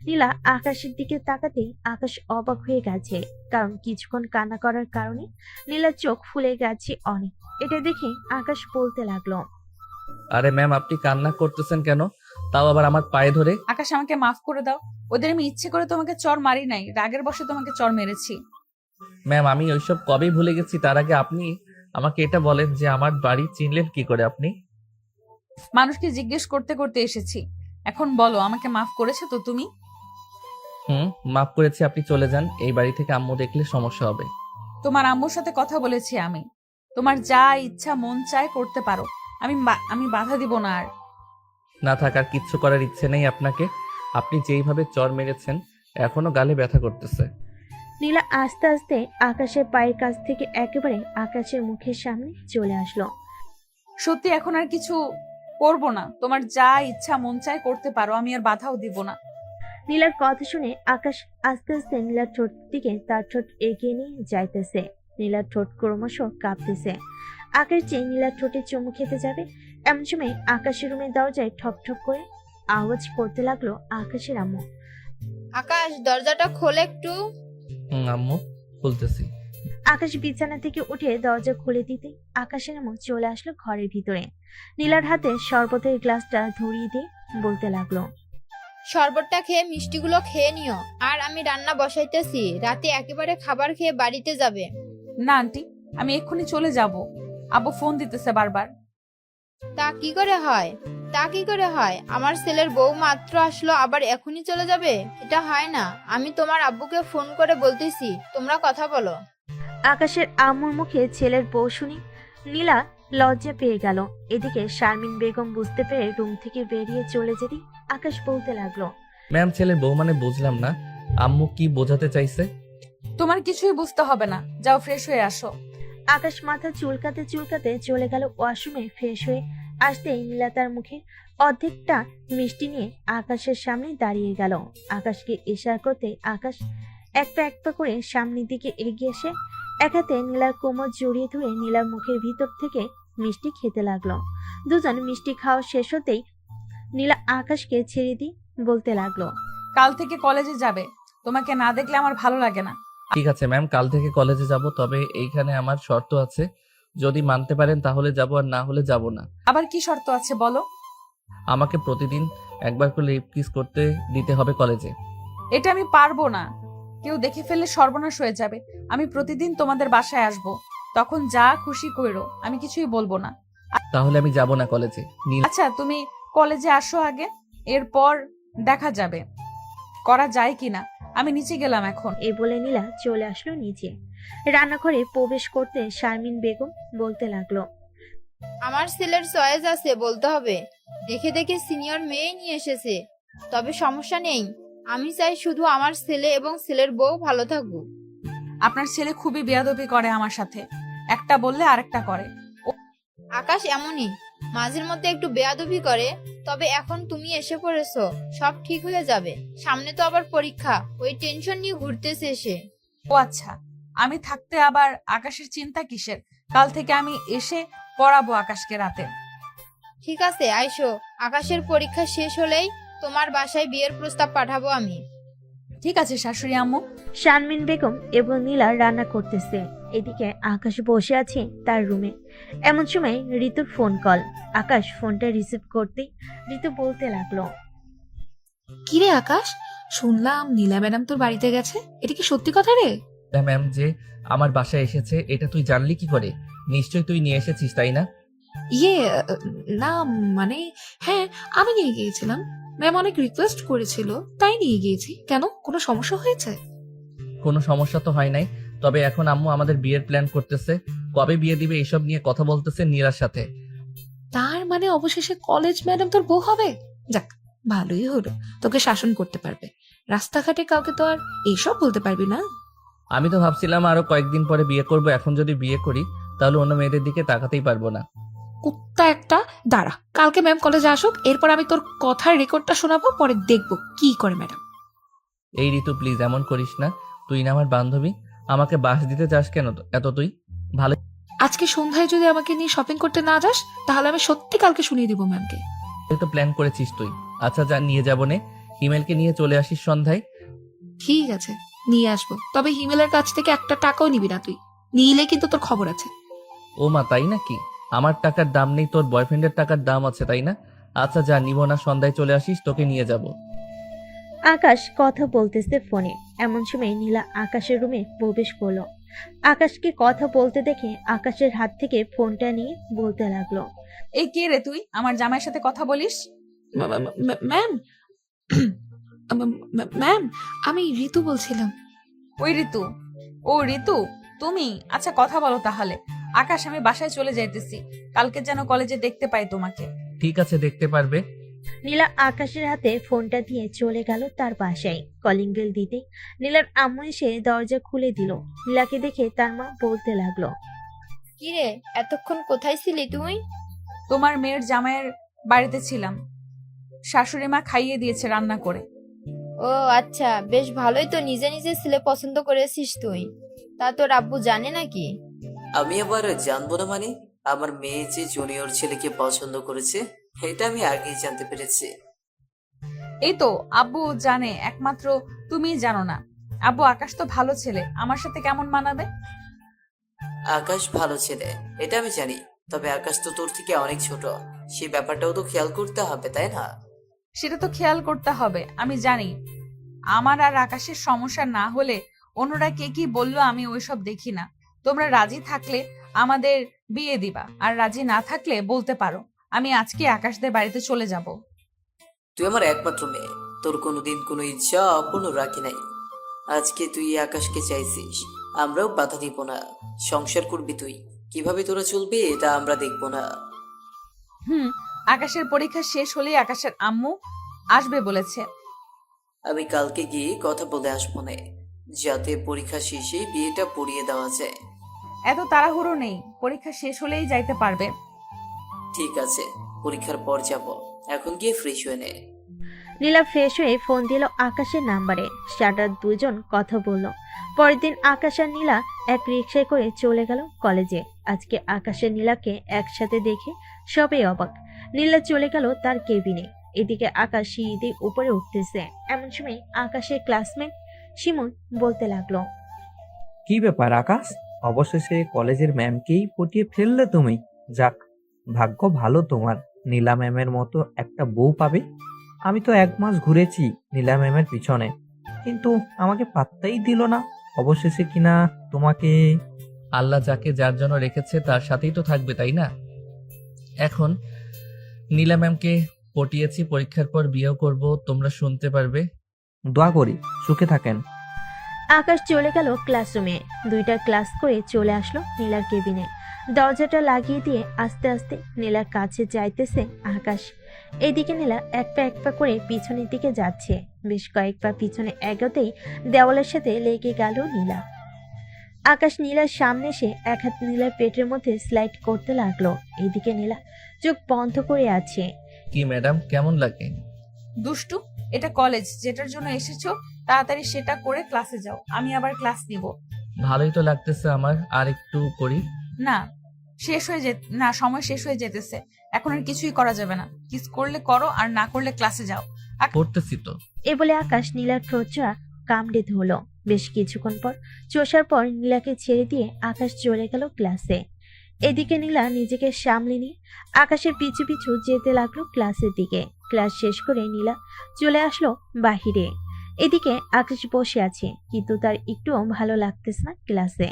নীলা আকাশের দিকে তাকাতেই আকাশ অবাক হয়ে গেছে, কারণ কিছুক্ষণ কান্না করার কারণে নীলার চোখ ফুলে গেছে অনেক। এটা দেখে আকাশ বলতে লাগলো, আরে ম্যাম, আপনি কান্না করতেছেন কেন, তাও আবার আমার পায়ে ধরে? আকাশ, আমাকে মাফ করে দাও। ওদের আমি ইচ্ছে করে তোমাকে চর মারি নাই, রাগের বশে তোমাকে চর মেরেছি। ম্যাম, আমি ওইসব কবেই ভুলে গেছি, তার আগে আপনি আমাকে এটা বলেন যে আমার বাড়ি চিনলেন কি করে আপনি? মানুষকে জিজ্ঞেস করতে করতে এসেছি। এখন বলো, আমাকে মাফ করেছো তো তুমি? মাফ করেছি, আপনি চলে যান। এই বাড়ি থেকে আম্মু দেখলে সমস্যা হবে। তোমার আম্মুর সাথে কথা বলেছি আমি। তোমার যা ইচ্ছা মন চায় করতে পারো। আমি বাধা দিব না আর। না থাকার কিচ্ছু করার ইচ্ছে নেই আপনাকে। আপনি যেইভাবে চর মেরেছেন এখনো গালে ব্যথা করতেছে। নীলা আস্তে আস্তে আকাশের পায়ের কাছ থেকে একেবারে আকাশের মুখের সামনে চলে আসলো। সত্যি এখন আর কিছু করবো না। তোমার যা ইচ্ছা মন চায় করতে পারো, আমি আর বাধাও দিব না। নীলার কথা শুনে আকাশ আস্তে আস্তে নীলার ঠোঁট দিকে তার ঠোঁট এগিয়ে নিয়ে যাইতেছে। নীলার ঠোঁট ক্রমশ কাঁপতেছে। আকাশ যে নীলার ঠোঁটে চুমু খেতে যাবে, এমন সময় আকাশের রুমের দরজায় ঠক ঠক করে আওয়াজ করতে লাগলো আকাশের আম্মু। আকাশ, দরজাটা খোল একটু। আম্মু বলতেছি। আকাশ বিছানা থেকে উঠে দরজা খুলে দিতে আকাশের আম্মু চলে আসলো ঘরের ভিতরে। নীলার হাতে শরবতের গ্লাসটা ধরিয়ে দিয়ে বলতে লাগলো, শরবতটা খেয়ে মিষ্টিগুলো খেয়ে নিও। আর আমি রান্না বসাইতেছি, রাতে একেবারে খাবার খেয়ে বাড়িতে যাবে। না আন্টি, আমি এক্ষুনি চলে যাব। আব্বু ফোন দিতেছে বারবার। তা কি করে হয়? আমার ছেলের বউ মাত্র আসলো, আবার এখনই চলে যাবে? এটা হয় না। আমি তোমার আব্বুকে ফোন করে বলতেছি, তোমরা কথা বলো। আকাশের আম্মুর মুখে ছেলের বউ শুনি নীলা লজ্জা পেয়ে গেল। এদিকে শারমিন বেগম বুঝতে পেরে রুম থেকে বেরিয়ে চলে যেতে আকাশ বলতে লাগলো, ম্যাম, ছেলের বউ মানে বুঝলাম না। আম্মু কি বোঝাতে চাইছে? তোমার কিছুই বুঝতে হবে না, যাও ফ্রেশ হয়ে আসো। আকাশ মাথা চুলকাতে চুলকাতে চলে গেল ওয়াশরুমে। ফ্রেশ হয়ে আসতেই নীলা তার মুখে অর্ধেকটা মিষ্টি নিয়ে আকাশের সামনে দাঁড়িয়ে গেল। আকাশকে ইশারা করতে আকাশ এক পা করে সামনের দিকে এগিয়ে এসে এক হাতে নীলার কোমর জড়িয়ে ধরে নীলার মুখের ভিতর থেকে মিষ্টি খেতে লাগলো। দুজন মিষ্টি খাওয়া শেষ হতেই নীলা আকাশকে ছেড়ে দিয়ে বলতে লাগলো, কাল থেকে কলেজে যাবে। তোমাকে না দেখলে আমার ভালো লাগে না। ঠিক আছে ম্যাম, কাল থেকে কলেজে যাব, তবে এইখানে আমার শর্ত আছে। যদি মানতে পারেন তাহলে যাব, আর না হলে যাব না। আবার কি শর্ত আছে বলো? আমাকে প্রতিদিন একবার করে লিপ কিস করতে দিতে হবে কলেজে। এটা আমি পারবো না। কেউ দেখে ফেললে সর্বনাশ হয়ে যাবে। আমি প্রতিদিন তোমাদের বাসায় আসব, তখন যা খুশি কইরো, আমি কিছুই বলবো না। তাহলে আমি যাব না কলেজে। নীল, আচ্ছা, তুমি কলেজে আসো আগে, এরপর দেখা যাবে করা যায় কিনা। আমি নিচে গেলাম এখন। এই বলে নীলা চলে আসলো নিচে। রান্নাঘরে প্রবেশ করতে শারমিন বেগম বলতে লাগলো, আমার ছেলের চয়েস আছে বলতে হবে। দেখে দেখে সিনিয়র মেয়ে নিয়ে এসেছে, তবে সমস্যা নেই। আমি চাই শুধু আমার ছেলে এবং ছেলের বউ ভালো থাকুক। আপনার ছেলে খুবই বেয়াদবি করে আমার সাথে, একটা বললে আরেকটা করে। আকাশ এমনই, মাঝের মধ্যে একটু বেয়াদবি করে। তবে এখন তুমি এসে পড়েছো, সব ঠিক হয়ে যাবে। সামনে তো আবার পরীক্ষা, ওই টেনশন নিয়ে ঘুরতেছে সে। ও আচ্ছা, আমি থাকতে আবার আকাশের চিন্তা কিসের? কাল থেকে আমি এসে পড়াবো আকাশকে রাতে। ঠিক আছে, আইসো। আকাশের পরীক্ষা শেষ হলেই তোমার বাসায় বিয়ের প্রস্তাব পাঠাবো আমি। ঠিক আছে শাশুড়ি আম্মু। শারমিন বেগম এবং নীলা রান্না করতেছে। এদিকে আকাশ বসে আছে তার রুমে। এমন সময় ঋতুর ফোন কল। আকাশ ফোনটা রিসিভ করতেই ঋতু বলতে লাগলো, কিরে আকাশ, শুনলাম নীলা ম্যাডাম তোর বাড়িতে গেছে, এটা কি সত্যি কথা রে? ম্যাম যে আমার বাসায় এসেছে এটা তুই জানলি কি করে? নিশ্চয়ই তুই নিয়ে এসেছিস, তাই না? ইয়ে, না মানে, হ্যাঁ আমি নিয়ে গিয়েছিলাম। ম্যাম অনেক রিকোয়েস্ট করেছিল, তাই নিয়ে গিয়েছি। কেন, কোনো সমস্যা হয়েছে? কোনো সমস্যা তো হয় নাই, তবে এখন আম্মু আমাদের বিয়ের প্ল্যান করতেছে। কবে বিয়ে দিবে এইসব নিয়ে কথা বলতেছে নীলার সাথে। তার মানে অবশেষে কলেজ ম্যাডাম তোর বউ হবে? যাক, ভালোই হলো, তোকে শাসন করতে পারবে। রাস্তাঘাটে কাউকে তো আর এইসব বলতে পারবি না। আমি তো ভাবছিলাম আরো কয়েকদিন পরে বিয়ে করব। এখন যদি বিয়ে করি তাহলে অন্য মেয়েদের দিকে তাকাতেই পারবো না। কুত্তা একটা, দাঁড়া, কালকে ম্যাম কলেজে আসুক, এরপর আমি তোর কথার রেকর্ডটা শোনাবো, পরে দেখবো কি করে ম্যাডাম। এই ঋতু প্লিজ এমন করিস না। তুই না আমার বান্ধবী, আমাকে বাস দিতে চাস কেন এত? তুই ভালো। আজকে সন্ধ্যায় যদি আমাকে নিয়ে শপিং করতে না যাস, তাহলে আমি সত্যি কালকে শুনিয়ে দিব ম্যামকে। তো প্ল্যান করেছিস তুই। আচ্ছা যা, নিয়ে যাবো নে। হিমেলকে নিয়ে চলে আসিস সন্ধ্যায়। ঠিক আছে, নিয়ে আসবো, তবে হিমেলের কাছ থেকে একটা টাকাও নিবি না তুই। নিলে কিন্তু তোর খবর আছে। ও মা, তাই নাকি? আমার টাকার দাম নেই, তোর বয়ফ্রেন্ডের টাকার দাম আছে, তাই না? আচ্ছা যা, নিব না। সন্ধ্যায় চলে আসিস, তোকে নিয়ে যাব। আকাশ কথা বলতেছে ফোনে। এমন সময় নীলা আকাশের রুমে প্রবেশ করলো। আকাশকে কথা বলতে দেখে আকাশের হাত থেকে ফোনটা নিয়ে বলতে লাগলো, এই কে রে তুই, আমার জামাইয়ের সাথে কথা বলিস? ম্যাম ম্যাম, আমি ঋতু বলছিলাম। ওই ঋতু? ও ঋতু, তুমি? আচ্ছা কথা বলো তাহলে। আকাশ, আমি বাসায় চলে যাইতেছি, কালকে যেন কলেজে দেখতে পাই তোমাকে। ঠিক আছে, দেখতে পারবে। নীলা আকাশের হাতে ফোনটা দিয়ে চলে গেল তার বাসায়। কলিং বেল দিতে নীলার আম্মু এসে দরজা খুলে দিল। নীলাকে দেখে তার মা বলতে লাগলো, কিরে, এতক্ষণ কোথায় ছিলি তুই? তোমার মেয়ের জামাইয়ের বাড়িতে ছিলাম, শাশুড়ি মা খাইয়ে দিয়েছে রান্না করে। ও আচ্ছা, বেশ ভালোই তো, নিজে নিজে ছেলে পছন্দ করেছিস তুই। তা তোর আব্বু জানে নাকি? আমি আবার জানবো না মানে? আমার মেয়ে যে জুনিয়র ছেলেকে পছন্দ করেছে এটা আমি আগেই জানতে পেরেছি। এই তো আব্বু জানে, একমাত্র তুমিই জানো না। আব্বু, আকাশ তো ভালো ছেলে, আমার সাথে কেমন মানাবে? আকাশ ভালো ছেলে এটা আমি জানি, তবে আকাশ তো তোর থেকে অনেক ছোট, সেই ব্যাপারটাও তো খেয়াল করতে হবে, তাই না? সেটা তো খেয়াল করতে হবে, আমি জানি। আমার আর আকাশের সমস্যা না হলে অন্যরা কে কি বললো আমি ওইসব দেখি না। তোমরা রাজি থাকলে আমাদের বিয়ে দিবা, আর রাজি না থাকলে বলতে পারো, আমি আজকে আকাশদের বাড়িতে চলে যাব। তুই আমার একমাত্র মেয়ে, তোর কোনোদিন কোনো ইচ্ছা অপূর্ণ রাখি নাই। আজকে তুই আকাশকে চাইছিস, আমরাও বাধা দিব না। সংসার করবি তুই, কিভাবে তোরা চলবি এটা আমরা দেখবো না। আকাশের পরীক্ষা শেষ হলেই আকাশের আম্মু আসবে বলেছে। আমি কালকে গিয়ে কথা বলে আসবো না, যাতে পরীক্ষা শেষে বিয়েটা পড়িয়ে দেওয়া যায়। এত তাড়াহুড়ো নেই, পরীক্ষা শেষ হলেই যাইতে পারবে। ঠিক আছে, পরীক্ষার পর যাব, এখন গিয়ে ফ্রেশ হয়ে নে। নীলা ফ্রেশ হয়ে ফোন দিল আকাশের নাম্বারে। সারা দুজন কথা বলল। পরের দিন আকাশ আর নীলা এক রিকশায় করে চলে গেল কলেজে। আজকে আকাশ আর নীলাকে একসাথে দেখে সবাই অবাক। নীলা চলে গেল তার কেবিনে। এদিকে আকাশ সিঁড়ি দিয়ে উপরে উঠতেছে। এমন সময় আকাশের ক্লাসমেট শিমুল বলতে লাগলো, কি ব্যাপার আকাশ, অবশেষে কলেজের ম্যামকেই পটিয়ে ফেললে তুমি। যাক, ভাগ্য ভালো তোমার, নীলা ম্যামের মতো একটা বউ পাবে। আমি তো 1 মাস ঘুরেছি নীলা ম্যামের পিছনে, কিন্তু আমাকে পাত্তাই দিল না। অবশেষে কিনা তোমাকে। আল্লাহ যাকে যার জন্য রেখেছে তার সাথেই তো থাকবে, তাই না? এখন নীলা ম্যামকে পটিয়েছি, পরীক্ষার পর বিয়েও করব, তোমরা শুনতে পারবে। দোয়া করি সুখে থাকেন। আকাশ চলে গেল ক্লাসরুমে। 2টা ক্লাস করে চলে আসলো নীলার কেবিনে। দরজাটা লাগিয়ে দিয়ে আস্তে আস্তে নীলার কাছে যাইতেছে আকাশ। এদিকে নীলা এক পা করে পিছনের দিকে যাচ্ছে। বেশ কয়েক পা পিছনে এগোতেই দেওয়ালের সাথে লেগে গেল নীলা। আকাশ নীলার সামনে এসে এক হাত নীলার পেটের মধ্যে স্লাইড করতে লাগলো। এদিকে নীলা চোখ বন্ধ করে আছে। কি ম্যাডাম, কেমন লাগে? দুষ্টু, এটা কলেজ, যেটার জন্য এসেছো তাড়াতাড়ি সেটা করে ক্লাসে যাও, আমি আবার ক্লাস নিব। ভালোই তো লাগতেছে আমার, আর একটু করি। না, সময় শেষ হয়ে যেতেছে, এখন আর কিছুই করা যাবে না। কিস করলে করো, আর না করলে ক্লাসে যাও। করতেছি তো। এ বলে আকাশ নীলার ঠোঁটটা কামড়ে ধরলো। বেশ কিছুক্ষণ পর চোষার পর নীলাকে ছেড়ে দিয়ে আকাশ চলে গেল ক্লাসে। এদিকে নীলা নিজেকে সামলে নিয়ে আকাশের পিছু পিছু যেতে লাগলো ক্লাসের দিকে। ক্লাস শেষ করে নীলা চলে আসলো বাহিরে। এদিকে আকাশ বসে আছে, কিন্তু তার একটুও ভালো লাগতেছে না ক্লাসে।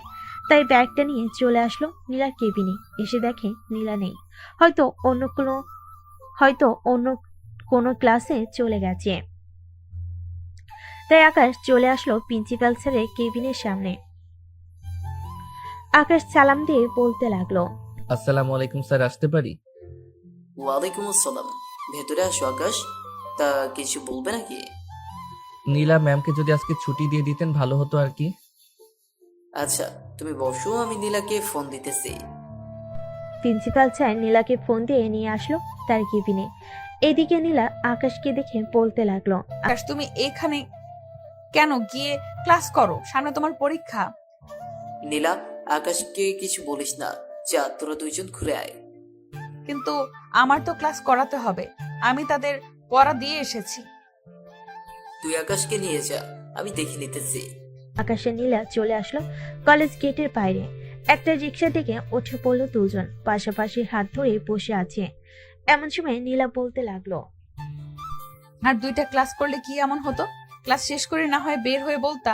তাই ব্যাগটা নিয়ে চলে আসলো নীলার কেবিনে। এসে দেখে নীলা নেই, হয়তো অন্য কোনো ক্লাসে চলে গেছে। তাই আকাশ চলে আসলো প্রিন্সিপাল স্যারের কেবিনের সামনে। আকাশ সালাম দিয়ে বলতে লাগলো, আসসালামু আলাইকুম স্যার, আসতে পারি? ওয়ালাইকুম আসসালাম, ভেতরে আসো আকাশ। তা কিছু বলবে নাকি? নীলা ম্যামকে যদি আজকে ছুটি দিয়ে দিতেন ভালো হতো আর কি। আচ্ছা তুমি বসো, আমি নীলাকে ফোন দিতেছি। প্রিন্সিপাল স্যার নীলাকে ফোন দিয়ে নিয়ে আসলো তার কেবিনে। এদিকে নীলা আকাশকে দেখে বলতে লাগলো, আকাশ, তুমি এখানে কেন? গিয়ে ক্লাস করো, সামনে তোমার পরীক্ষা। নীলা, আকাশকে কিছু বলিস না, যা তোরা দুইজন ঘুরে আয়। কিন্তু আমার তো ক্লাস করাতে হবে, আমি তাদের পড়া দিয়ে এসেছি। তুই আকাশকে নিয়ে যা, আমি দেখে নিতেছি। আকাশে নীলা চলে আসলো কলেজ গেটের বাইরে। একটা রিক্সা থেকে উঠে পড়লো দুজন, পাশাপাশি হাত ধরে বসে আছে। এমন সময় নীলা বলতে লাগলো, আর 2টা ক্লাস করলে কি এমন হতো? ক্লাস শেষ করে না হয় বের হয়ে বলতা।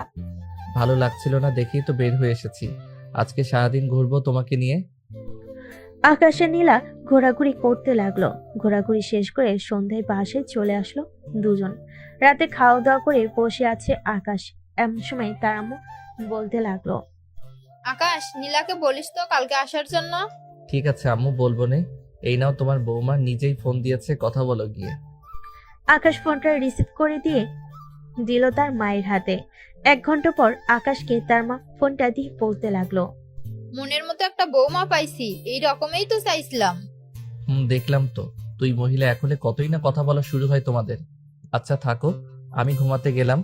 ভালো লাগছিল না দেখেই তো বের হয়ে এসেছি। আজকে সারাদিন ঘুরবো তোমাকে নিয়ে। আকাশ আর নীলা ঘোরাঘুরি করতে লাগলো। ঘোরাঘুরি শেষ করে সন্ধ্যায় বাসায় চলে আসলো দুজন। রাতে খাওয়া দাওয়া করে বসে আছে আকাশ। এমন সময় তার আম্মু বলতে লাগলো, আকাশ, নীলাকে বলিস তো কালকে আসার জন্য। ঠিক আছে আম্মু, বলবো নে। এই নাও, তোমার বৌমা নিজেই ফোন দিয়েছে, কথা বলো গিয়ে। আকাশ ফোনটা রিসিভ করে দিয়ে দিল তার মায়ের হাতে। 1 ঘন্টা পর আকাশকে তার মা ফোনটা দিয়ে বলতে লাগলো, মনের মতো একটা বৌমা পাইছি, এই রকমই তো চাইছিলাম। দেখলাম তো। তুই মহিলা এখন কতই না কথা বলা শুরু হয় তোমাদের। আচ্ছা থাকো, আমি ঘুমাতে গেলাম।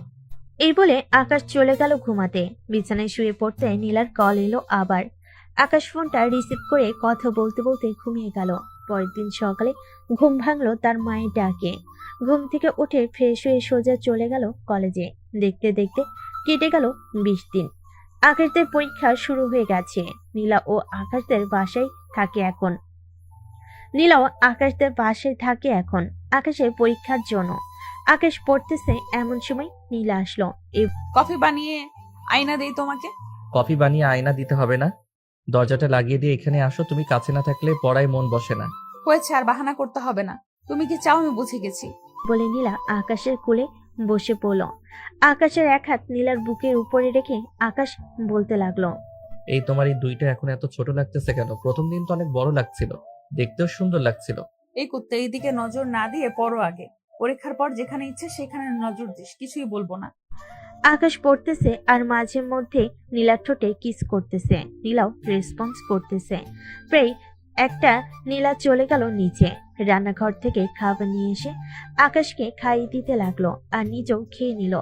এই বলে আকাশ চলে গেল ঘুমাতে। বিছানায় শুয়ে পড়তে নীলার কল এলো আবার। আকাশ ফোনটা রিসিভ করে কথা বলতে বলতে ঘুমিয়ে গেল। পরের দিন সকালে ঘুম ভাঙলো তার মায়ের ডাকে। ঘুম থেকে উঠে ফ্রেশ হয়ে সোজা চলে গেল কলেজে। দেখতে দেখতে কেটে গেল 20 দিন। আকাশদের পরীক্ষা শুরু হয়ে গেছে। নীলা ও আকাশদের বাসায় থাকে এখন। নীলাও আকাশদের বাসায় থাকে এখন আকাশের পরীক্ষার জন্য। আকাশ পড়তেছে এমন সময় নীলা আসলো। এই কফি বানিয়ে আয়না দেই তোমাকে। কফি বানিয়ে আয়না দিতে হবে না, দরজাটা লাগিয়ে দিয়ে এখানে আসো। তুমি কাছে না থাকলে পড়ায় মন বসে না। হয়েছে, আর বাহানা করতে হবে না। তুমি কি চাও আমি বুঝে গেছি। বলে নীলা আকাশের কোলে বসে পড়ল। আকাশের এক হাত নীলার বুকের উপরে রেখে আকাশ বলতে লাগলো, এই তোমার এই দুইটা এখন এত ছোট লাগতেছে কেন? প্রথম দিন তো অনেক বড় লাগছিল, দেখতেও সুন্দর লাগছিল। এই কুত্তে, এইদিকে নজর না দিয়ে পড়ো আগে। পরীক্ষার পর যেখানে ইচ্ছে সেখানে নজর দিস, কিছুই বলবো না। আকাশ পড়তেছে আর মাঝে মধ্যে নীলার ঠোঁটে কিস করতেছে। নীলাও রেসপন্স করতেছে। প্রায় একটা নীলা চলে গেল নিচে। রান্নাঘর থেকে খাবার নিয়ে এসে আকাশকে খাইয়ে দিতে লাগলো আর নিজেও খেয়ে নিল।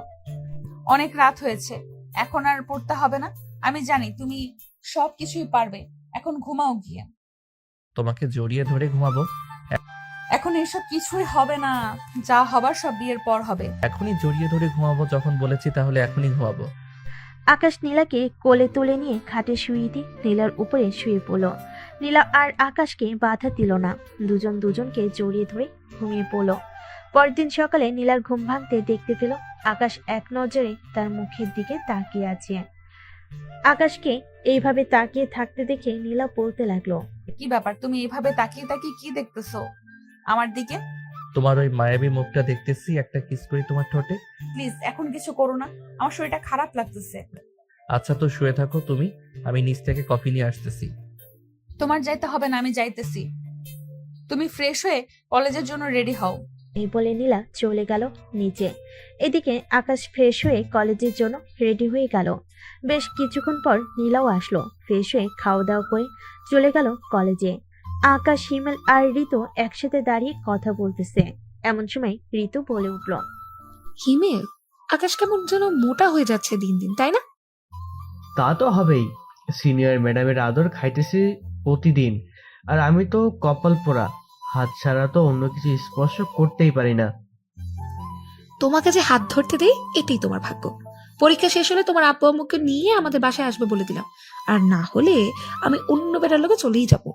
অনেক রাত হয়েছে, এখন আর পড়তে হবে না। আমি জানি তুমি সব কিছুই পারবে। এখন ঘুমাও গিয়ে। তোমাকে জড়িয়ে ধরে ঘুমাবো? এখন এসব কিছুই হবে না, যা হবার সব বিয়ের পর হবে। এখনই জড়িয়ে ধরে ঘুমাবো যখন বলেছি, তাহলে এখনই ঘুমাবো। আকাশ নীলাকে কোলে তুলে নিয়ে খাটে শুয়ে দিয়ে নীলার উপরে শুয়ে পড়ল। নীলা আর আকাশকে বাধা দিল না। দুজন দুজনকে জড়িয়ে ধরে ঘুমিয়ে পড়ল। পরের দিন সকালে নীলার ঘুম ভাঙতে দেখতে পেল আকাশ এক নজরে তার মুখের দিকে তাকিয়ে আছে। আকাশকে এইভাবে তাকিয়ে থাকতে দেখে নীলা বলতে লাগলো, কি ব্যাপার, তুমি এভাবে তাকিয়ে তাকিয়ে কি দেখতেছো আমার দিকে? তোমার ওই মায়াবী মুখটা দেখতেছি, একটা কিস করি তোমার ঠোঁটে। প্লিজ এখন কিছু করো না, আমার শরীরটা খারাপ লাগতেছে। আচ্ছা তো শুয়ে থাকো তুমি, আমি নিচ থেকে কফি নিয়ে আসতেছি। তোমার যাইতে হবে না, আমি যাইতেছি। তুমি ফ্রেশ হয়ে কলেজের জন্য রেডি হও। এই বলে নীলা চলে গেল নিচে। এদিকে আকাশ ফ্রেশ হয়ে কলেজের জন্য রেডি হয়ে গেল। বেশ কিছুক্ষণ পর নীলাও আসলো। ফ্রেশ হয়ে খাওয়া দাওয়া করে চলে গেল কলেজে। আকাশ, হিমেল আর ঋতু একসাথে দাঁড়িয়ে কথা বলতেছে। এমন সময় ঋতু বলে উঠল, হিমেল, আকাশ কেমন যেন মোটা হয়ে যাচ্ছে দিন দিন, তাই না? তা তো হবেই। সিনিয়র ম্যাডামের আদর খাইতেছি প্রতিদিন, আর আমি তো কপাল পোড়া, হাত ছাড়া তো অন্য কিছু স্পর্শ করতেই পারি না। তোমাকে যে হাত ধরতে দেই এটাই তোমার ভাগ্য। পরীক্ষা শেষ হলে তোমার আব্বু আম্মুকে নিয়ে আমাদের বাসায় আসবে বলে দিলাম, আর না হলে আমি অন্য বেটার লোকে চলেই যাব।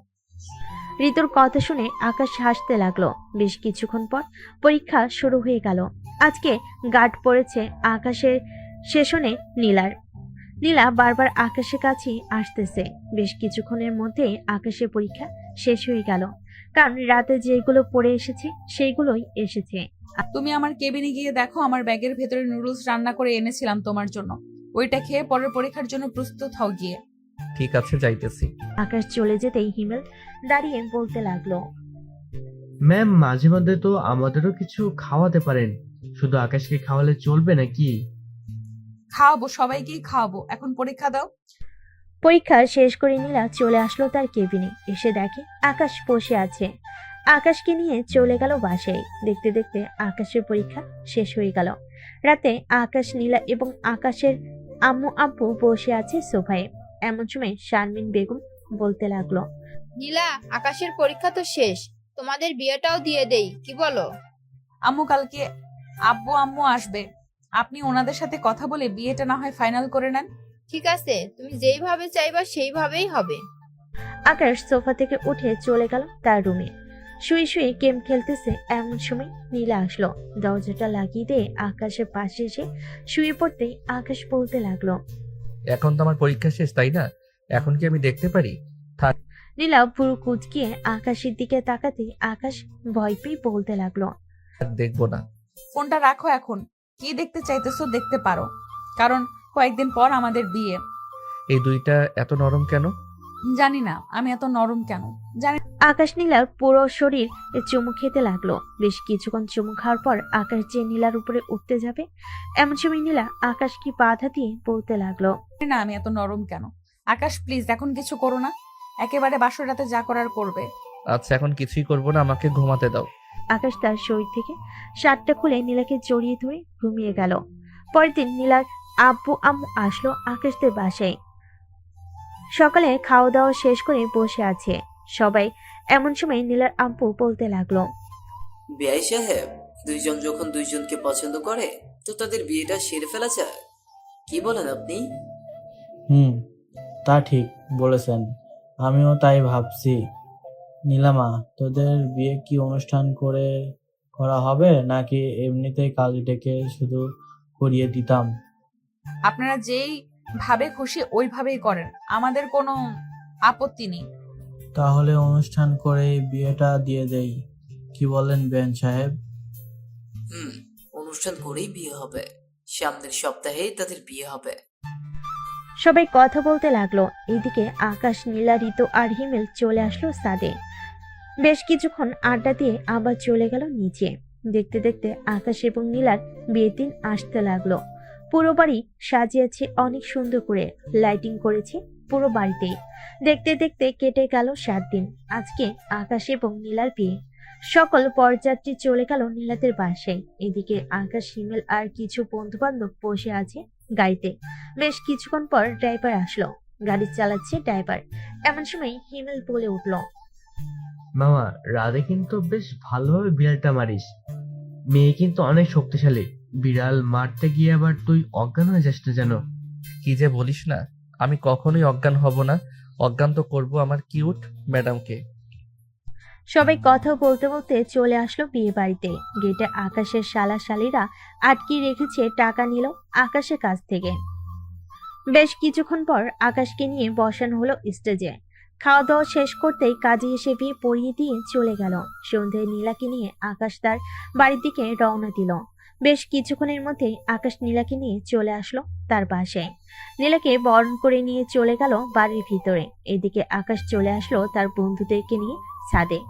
ঋতুর কথা শুনে আকাশ হাসতে লাগলো। বেশ কিছুক্ষণ পর পরীক্ষা শুরু হয়ে গেল। আজকে গার্ড পড়েছে আকাশের সেশনে নীলার। নীলা বারবার আকাশের কাছে আসতেছে। বেশ কিছুক্ষণের মধ্যে আকাশের পরীক্ষা শেষ হয়ে গেল, কারণ রাতে যেগুলো পড়ে এসেছে সেইগুলোই এসেছে। তুমি আমার কেবিনে গিয়ে দেখো, আমার ব্যাগের ভেতরে নুডলস রান্না করে এনেছিলাম তোমার জন্য। ওইটা খেয়ে পরের পরীক্ষার জন্য প্রস্তুত হও গিয়ে। ঠিক আছে, যাইতেছি। আকাশ চলে যেতেই হিমেল দাঁড়িয়ে বলতে লাগলো, ম্যাম, মাঝে মধ্যে তো আমাদেরও কিছু খাওয়াতে পারেন। শুধু আকাশকে খাওয়ালে চলবে নাকি? খাওয়াবো, সবাইকেই খাওয়াবো। এখন পরীক্ষা দাও। পরীক্ষা শেষ করে নীলা চলে আসলো তার কেবিনে। এসে দেখে আকাশ বসে আছে। আকাশকে নিয়ে চলে গেল বাসায়। দেখতে দেখতে আকাশের পরীক্ষা শেষ হয়ে গেল। রাতে আকাশ, নীলা এবং আকাশের আম্মু আব্বু বসে আছে সোফায়। এমন সময় শারমিন বেগম বলতে লাগলো, নীলা, আকাশের পরীক্ষা তো শেষ, তোমাদের বিয়েটাও দিয়ে দেই, কি বলো? আম্মু, কালকে আব্বু আম্মু আসবে, আপনি ওনাদের সাথে কথা বলে বিয়েটা না হয় ফাইনাল করে নেন। ঠিক আছে, তুমি যেইভাবে চাইবা সেইভাবেই হবে। আকাশ সোফা থেকে উঠে চলে গেল তার রুমে। শুয়ে শুয়ে গেম খেলতেছে। এমন সময় নীলা আসলো। দরজাটা লাগিয়ে দিয়ে আকাশের পাশে এসে শুয়ে পড়তেই আকাশ বলতে লাগলো, এখন তো আমার পরীক্ষা শেষ, তাই না? এখন কি আমি দেখতে পারি? নীলা পুরো কুচকিয়ে আকাশের দিকে তাকাতে আকাশ ভয় পেয়ে বলতে লাগলো। আর দেখবো না। ফোনটা রাখো এখন। কি দেখতে চাইতেছো দেখতে পারো, কারণ কয়েকদিন পর আমাদের বিয়ে। এই দুইটা এত নরম কেন? জানি না আমি এত নরম কেন, জানি। আকাশ নীলার পুরো শরীর চুমু খেতে লাগলো। বেশ কিছুক্ষণ চুমু খাওয়ার পর আকাশ যে নীলার উপরে উঠতে যাবে, এমন সময় নীলা আকাশকে বাধা দিয়ে বলতে লাগলো। না আমি এত নরম কেন। আকাশ প্লিজ এখন কিছু করো না, একেবারে বাসর রাতে যা করার করবে। আচ্ছা এখন কিছুই করবো না, আমাকে ঘুমাতে দাও। আকাশ তার শরীর থেকে শার্টটা খুলে নীলাকে জড়িয়ে ধরে ঘুমিয়ে গেল। পরের দিন নীলার আব্বু আম্মু আসলো আকাশদের বাসায়। সকালে খাওয়া দাওয়া শেষ করে বসে আছে সবাই। এমন সময় নীলার আব্বু বলতে লাগলো। বিআই সাহেব, দুইজন যখন দুইজনকে পছন্দ করে তো তাদের বিয়েটা সেরে ফেলা যায়, কি বলেন আপনি? তা ঠিক বলেছেন, আমিও তাই ভাবছি। নীলামা, তোদের বিয়ে কি অনুষ্ঠান করে করা হবে নাকি এমনিতেই কাজ ডেকে শুধু করিয়ে দিতাম? আপনারা যেই ভাবে খুশি ওইভাবেই করেন, আমাদের কোনো আপত্তি নেই। তাহলে অনুষ্ঠান করে বিয়েটা দিয়ে দেই, কি বলেন বেন সাহেব? অনুষ্ঠান করেই বিয়ে হবে, সামনের সপ্তাহেই তাদের বিয়ে হবে। সবাই কথা বলতে লাগলো। এইদিকে আকাশ, নীলা, ঋতু আর হিমেল চলে আসলো ছাদে। বেশ কিছুক্ষণ আড্ডা দিয়ে আবার চলে গেল নিচে। দেখতে দেখতে আকাশ এবং নীলার বিয়ের দিন আসতে লাগলো। পুরো বাড়ি সাজিয়েছে অনেক সুন্দর করে, লাইটিং করেছে পুরো বাড়িতেই। দেখতে দেখতে কেটে গেল 7 দিন। আজকে আকাশ এবং নীলার বিয়ে। সকল বরযাত্রী চলে গেল নীলাদের বাসায়। এদিকে আকাশ, হিমেল আর কিছু বন্ধু বান্ধব বসে আছে গাড়িতে। বেশ কিছুক্ষণ পর ড্রাইভার আসলো। গাড়ি চালাচ্ছে ড্রাইভার। এমন সময় হিমেল বলে উঠলো। মামা, রাধে কিন্তু বেশ ভালোভাবে বিড়ালটা মারিস। মেয়ে কিন্তু অনেক শক্তিশালী, বিড়াল মারতে গিয়ে আবার তুই অজ্ঞান হয়ে যাস না যেন। কি যে বলিস না, আমি কখনোই অজ্ঞান হব না। অজ্ঞান তো করবো আমার কিউট ম্যাডামকে। সবাই কথা বলতে বলতে চলে আসলো বিয়ে বাড়িতে। গেটে আকাশের শালা শালিরা আটকে রেখেছে টাকা নিল আকাশের কাছ থেকে। বেশ কিছুক্ষণ পর আকাশকে নিয়ে বসানো হলো স্টেজে। খাওয়া দাওয়া শেষ করতেই কাজে এসে বিয়ে পরিয়ে দিয়ে চলে গেল। সন্ধ্যায় নীলাকে নিয়ে আকাশ তার বাড়ির দিকে রওনা দিল। বেশ কিছুক্ষণের মধ্যেই আকাশ নীলাকে নিয়ে চলে আসলো তার বাসায়। নীলাকে বরণ করে নিয়ে চলে গেল বাড়ির ভিতরে। এদিকে আকাশ চলে আসলো তার বন্ধুদেরকে নিয়ে ছাদে।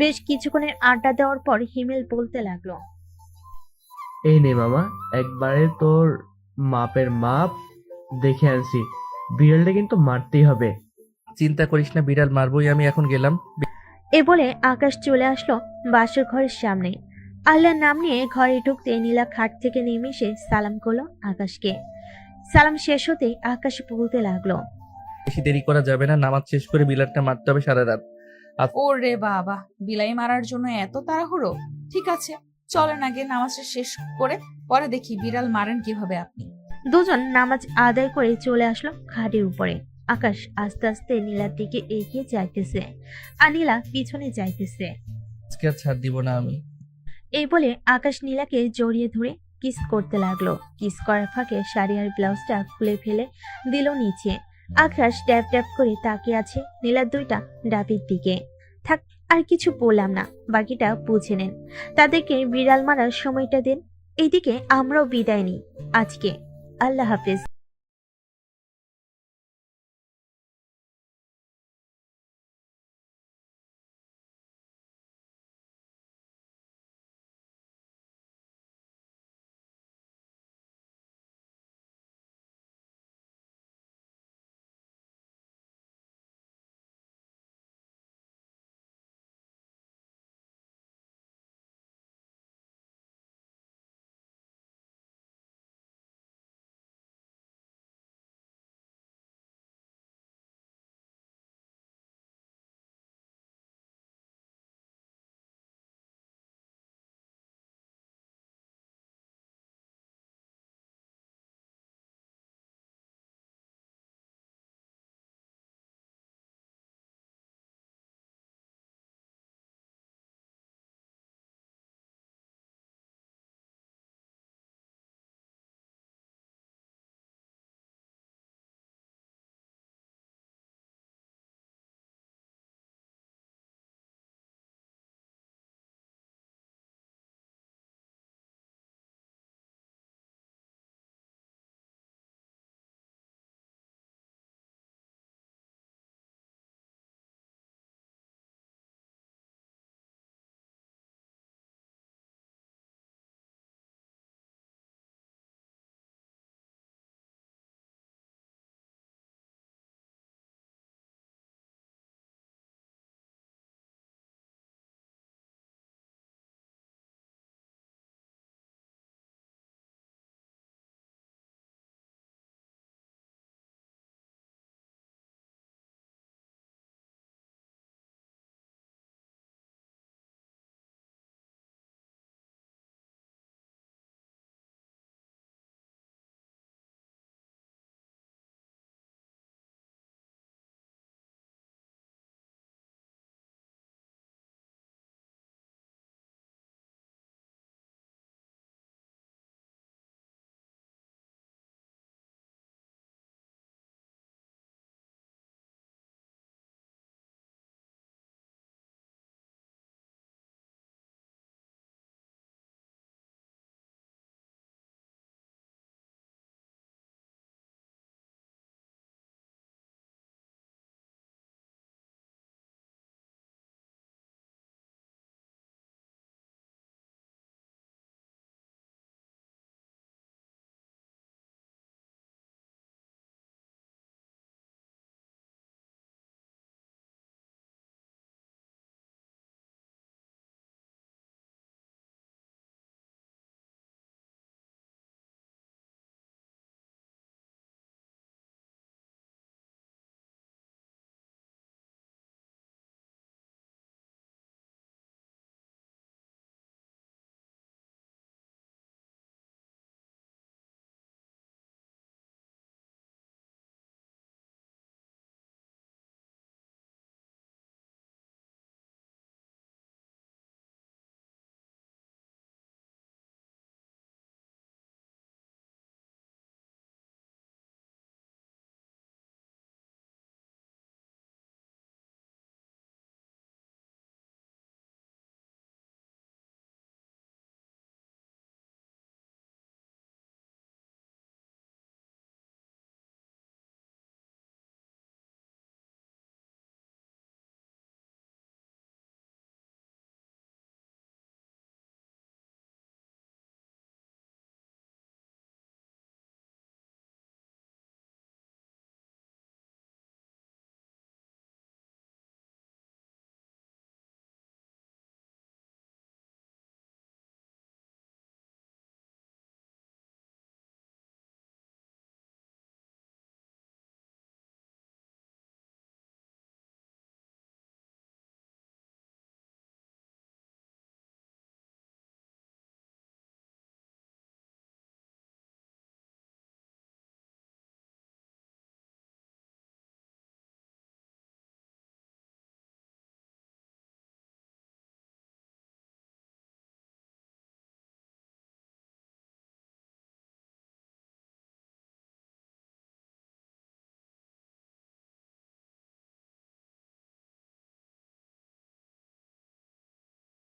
বেশ কিছুক্ষণের আড্ডা দেওয়ার পর হিমেল বলতে লাগলো। এই নে মামা, একবারে তোর মাপের মাপ দেখে আনছি। বিড়ালটা কিন্তু মারতেই হবে। চিন্তা করিস না, বিড়াল মারবই আমি, এখন গেলাম। এ বলে আকাশ চলে আসলো বাসর ঘরের সামনে। আল্লাহর নাম নিয়ে ঘরে ঢুকতে নীলা খাট থেকে নেমে এসে সালাম করলো আকাশকে। সালাম শেষ হতেই আকাশ বলতে লাগলো। বেশি দেরি করা যাবে না, নামাজ শেষ করে বিড়ালটা মারতে হবে সারা রাত। ওরে বাবা, বিলাই মারার জন্য এত তাড়াহুড়ো? ঠিক আছে, চলেন আগে নামাজটা শেষ করে পরে দেখি বিড়াল মারেন কিভাবে আপনি। দুজন নামাজ আদায় করে চলে আসলো খাটের উপরে। আকাশ আস্তে আস্তে নীলার দিকে এগিয়ে যাইতেছে আর নীলা পিছনে যাইতেছে। আজকে আর ছাড় দিব না আমি। এই বলে আকাশ নীলাকে জড়িয়ে ধরে কিস করতে লাগলো। কিস করার ফাঁকে শাড়ি আর ব্লাউজটা খুলে ফেলে দিল নিচে। আকাশ ড্যাব ড্যাব করে তাকিয়ে আছে নীলার দুইটা ডাবের দিকে। থাক, আর কিছু বললাম না, বাকিটা বুঝে নেন। তাদেরকে বিড়াল মারার সময়টা দেন। এইদিকে আমরাও বিদায় নিই আজকে। আল্লাহ হাফেজ।